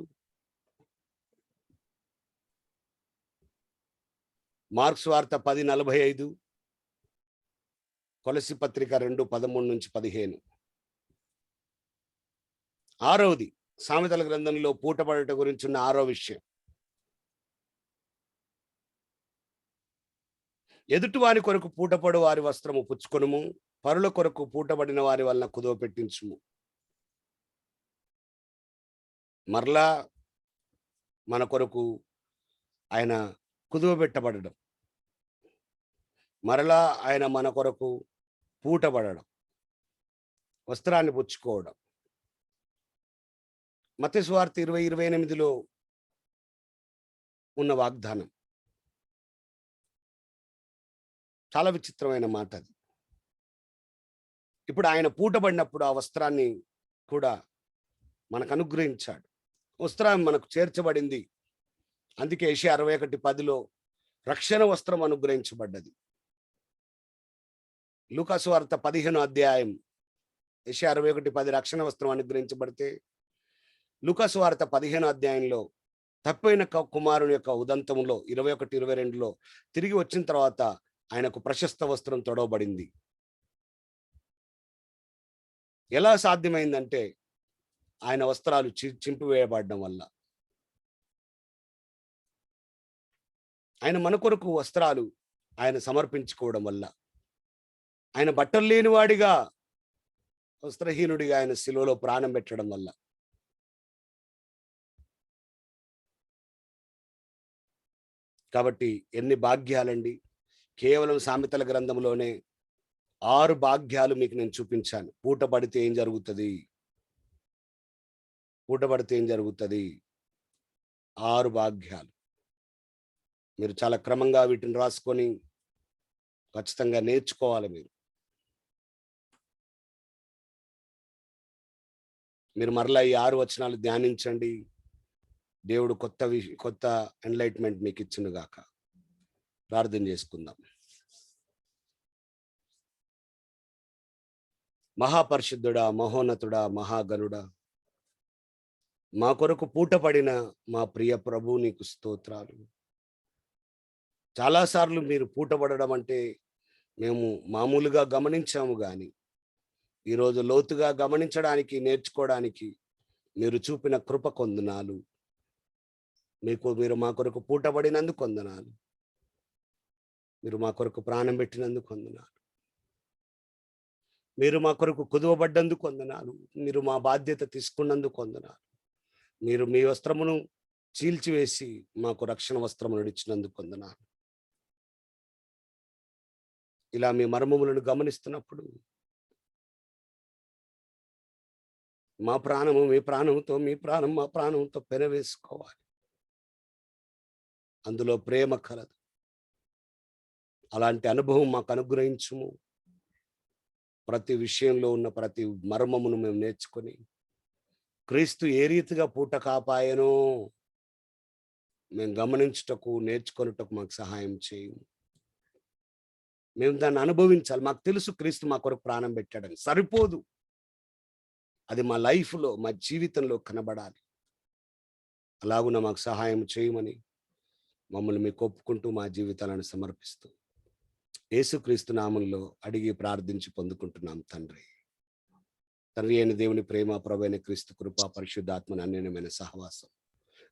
మార్క్స్ వార్త 10:45, కొలస్సీ పత్రిక 2:13 నుంచి 15. 6వది సామెతల గ్రంథంలో పూటపడట గురించి ఉన్న 6వ విషయం. ఎదుటివారి కొరకు పూటపడు వారి వస్త్రము పుచ్చుకొనుము, పరుల కొరకు పూటబడిన వారి వలన కుదువ పెట్టించుము. మరలా మన కొరకు ఆయన కుదువ పెట్టబడడం, మరలా ఆయన మన కొరకు పూటబడడం, వస్త్రాన్ని పుచ్చుకోవడం. మత్తయి సువార్త 20:28లో ఉన్న వాగ్దానం. చాలా విచిత్రమైన మాట అది. ఇప్పుడు ఆయన పూటబడినప్పుడు ఆ వస్త్రాన్ని కూడా మనకు అనుగ్రహించాడు. వస్త్రం మనకు చేర్చబడింది. అందుకే యెషయా 61:10లో రక్షణ వస్త్రం అనుగ్రహించబడ్డది. లూకా సువార్త 15వ అధ్యాయం యెషయా 61:10 రక్షణ వస్త్రం అనుగ్రహించబడితే, లూకా సువార్త 15వ అధ్యాయంలో తప్పైన కుమారుని యొక్క ఉదంతంలో 21-22లో తిరిగి వచ్చిన తర్వాత ఆయనకు ప్రశస్త వస్త్రం తొడవబడింది. ఎలా సాధ్యమైందంటే ఆయన వస్త్రాలు చింపివేయబడడం వల్ల. ఆయన మన కొరకు వస్త్రాలు ఆయన సమర్పించుకోవడం వల్ల, ఆయన బట్టలు లేనివాడిగా వస్త్రహీనుడిగా ఆయన శిలువలో ప్రాణం పెట్టడం వల్ల. కాబట్టి ఎన్ని భాగ్యాలండి. కేవలం సామెతల గ్రంథంలోనే 6 భాగ్యాలు మీకు నేను చూపించాను. పూటబడితే ఏం జరుగుతుంది, పూటబడితే ఏం జరుగుతుంది, 6 భాగ్యాలు. మీరు చాలా క్రమంగా వీటిని రాసుకొని ఖచ్చితంగా నేర్చుకోవాలి. మీరు మరలా ఈ 6 వచనాలు ధ్యానించండి. దేవుడు కొత్త ఎన్లైట్మెంట్ మీకు ఇచ్చును గాక. ప్రార్థన చేసుకుందాం. మహాపరిశుద్ధుడా, మహోన్నతుడా, మహాగణుడా, మా కొరకు పూటపడిన మా ప్రియ ప్రభు నీకు స్తోత్రాలు. చాలాసార్లు మీరు పూటపడడం అంటే మేము మామూలుగా గమనించాము, కానీ ఈరోజు లోతుగా గమనించడానికి, నేర్చుకోవడానికి మీరు చూపిన కృప కొందనాలు. మీరు మా కొరకు పూటబడినందుకు వందనాలు. మీరు మా కొరకు ప్రాణం పెట్టినందుకు వందనాలు. మీరు మా కొరకు కుదువబడ్డందుకు వందనాలు. మీరు మా బాధ్యత తీసుకున్నందుకు వందనాలు. మీరు మీ వస్త్రమును చీల్చివేసి మాకు రక్షణ వస్త్రమును ఇచ్చినందుకు వందనాలు. ఇలా మీ మర్మములను గమనిస్తున్నప్పుడు మా ప్రాణము మీ ప్రాణంతో, మీ ప్రాణం మా ప్రాణంతో పెనవేసుకోవాలి. అందులో ప్రేమ కలదు. అలాంటి అనుభవం మాకు అనుగ్రహించుము. ప్రతి విషయంలో ఉన్న ప్రతి మర్మమును మేము నేర్చుకొని క్రీస్తు ఏ రీతిగా పూట కాపాయనో మేము గమనించుటకు, నేర్చుకొనుటకు మాకు సహాయం చేయము. మేము దాన్ని అనుభవించాలి. మాకు తెలుసు క్రీస్తు మా కొరకు ప్రాణం పెట్టాడని. సరిపోదు, అది మా లైఫ్లో, మా జీవితంలో కనబడాలి. అలాగున మాకు సహాయం చేయమని మమ్మల్ని మీకు ఒప్పుకుంటూ మా జీవితాలను సమర్పిస్తూ యేసుక్రీస్తు నామంలో అడిగి ప్రార్థించి పొందుకుంటున్నాం తండ్రి. తండ్రి అయిన దేవుని ప్రేమ, ప్రభువైన క్రీస్తు కృప, పరిశుద్ధాత్మ అన్యోన్యమైన సహవాసం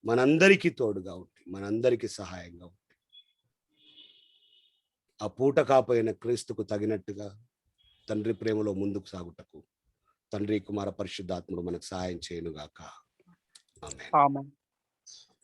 మనందరికీ తోడుగా ఉండి, మనందరికీ సహాయంగా ఉండి, ఆ పూట కాపోయిన క్రీస్తుకు తగినట్టుగా తండ్రి ప్రేమలో ముందుకు సాగుటకు తండ్రి, కుమార, పరిశుద్ధాత్ముడు మనకు సహాయం చేయనుగాక. ఆమేన్. ఆమేన్.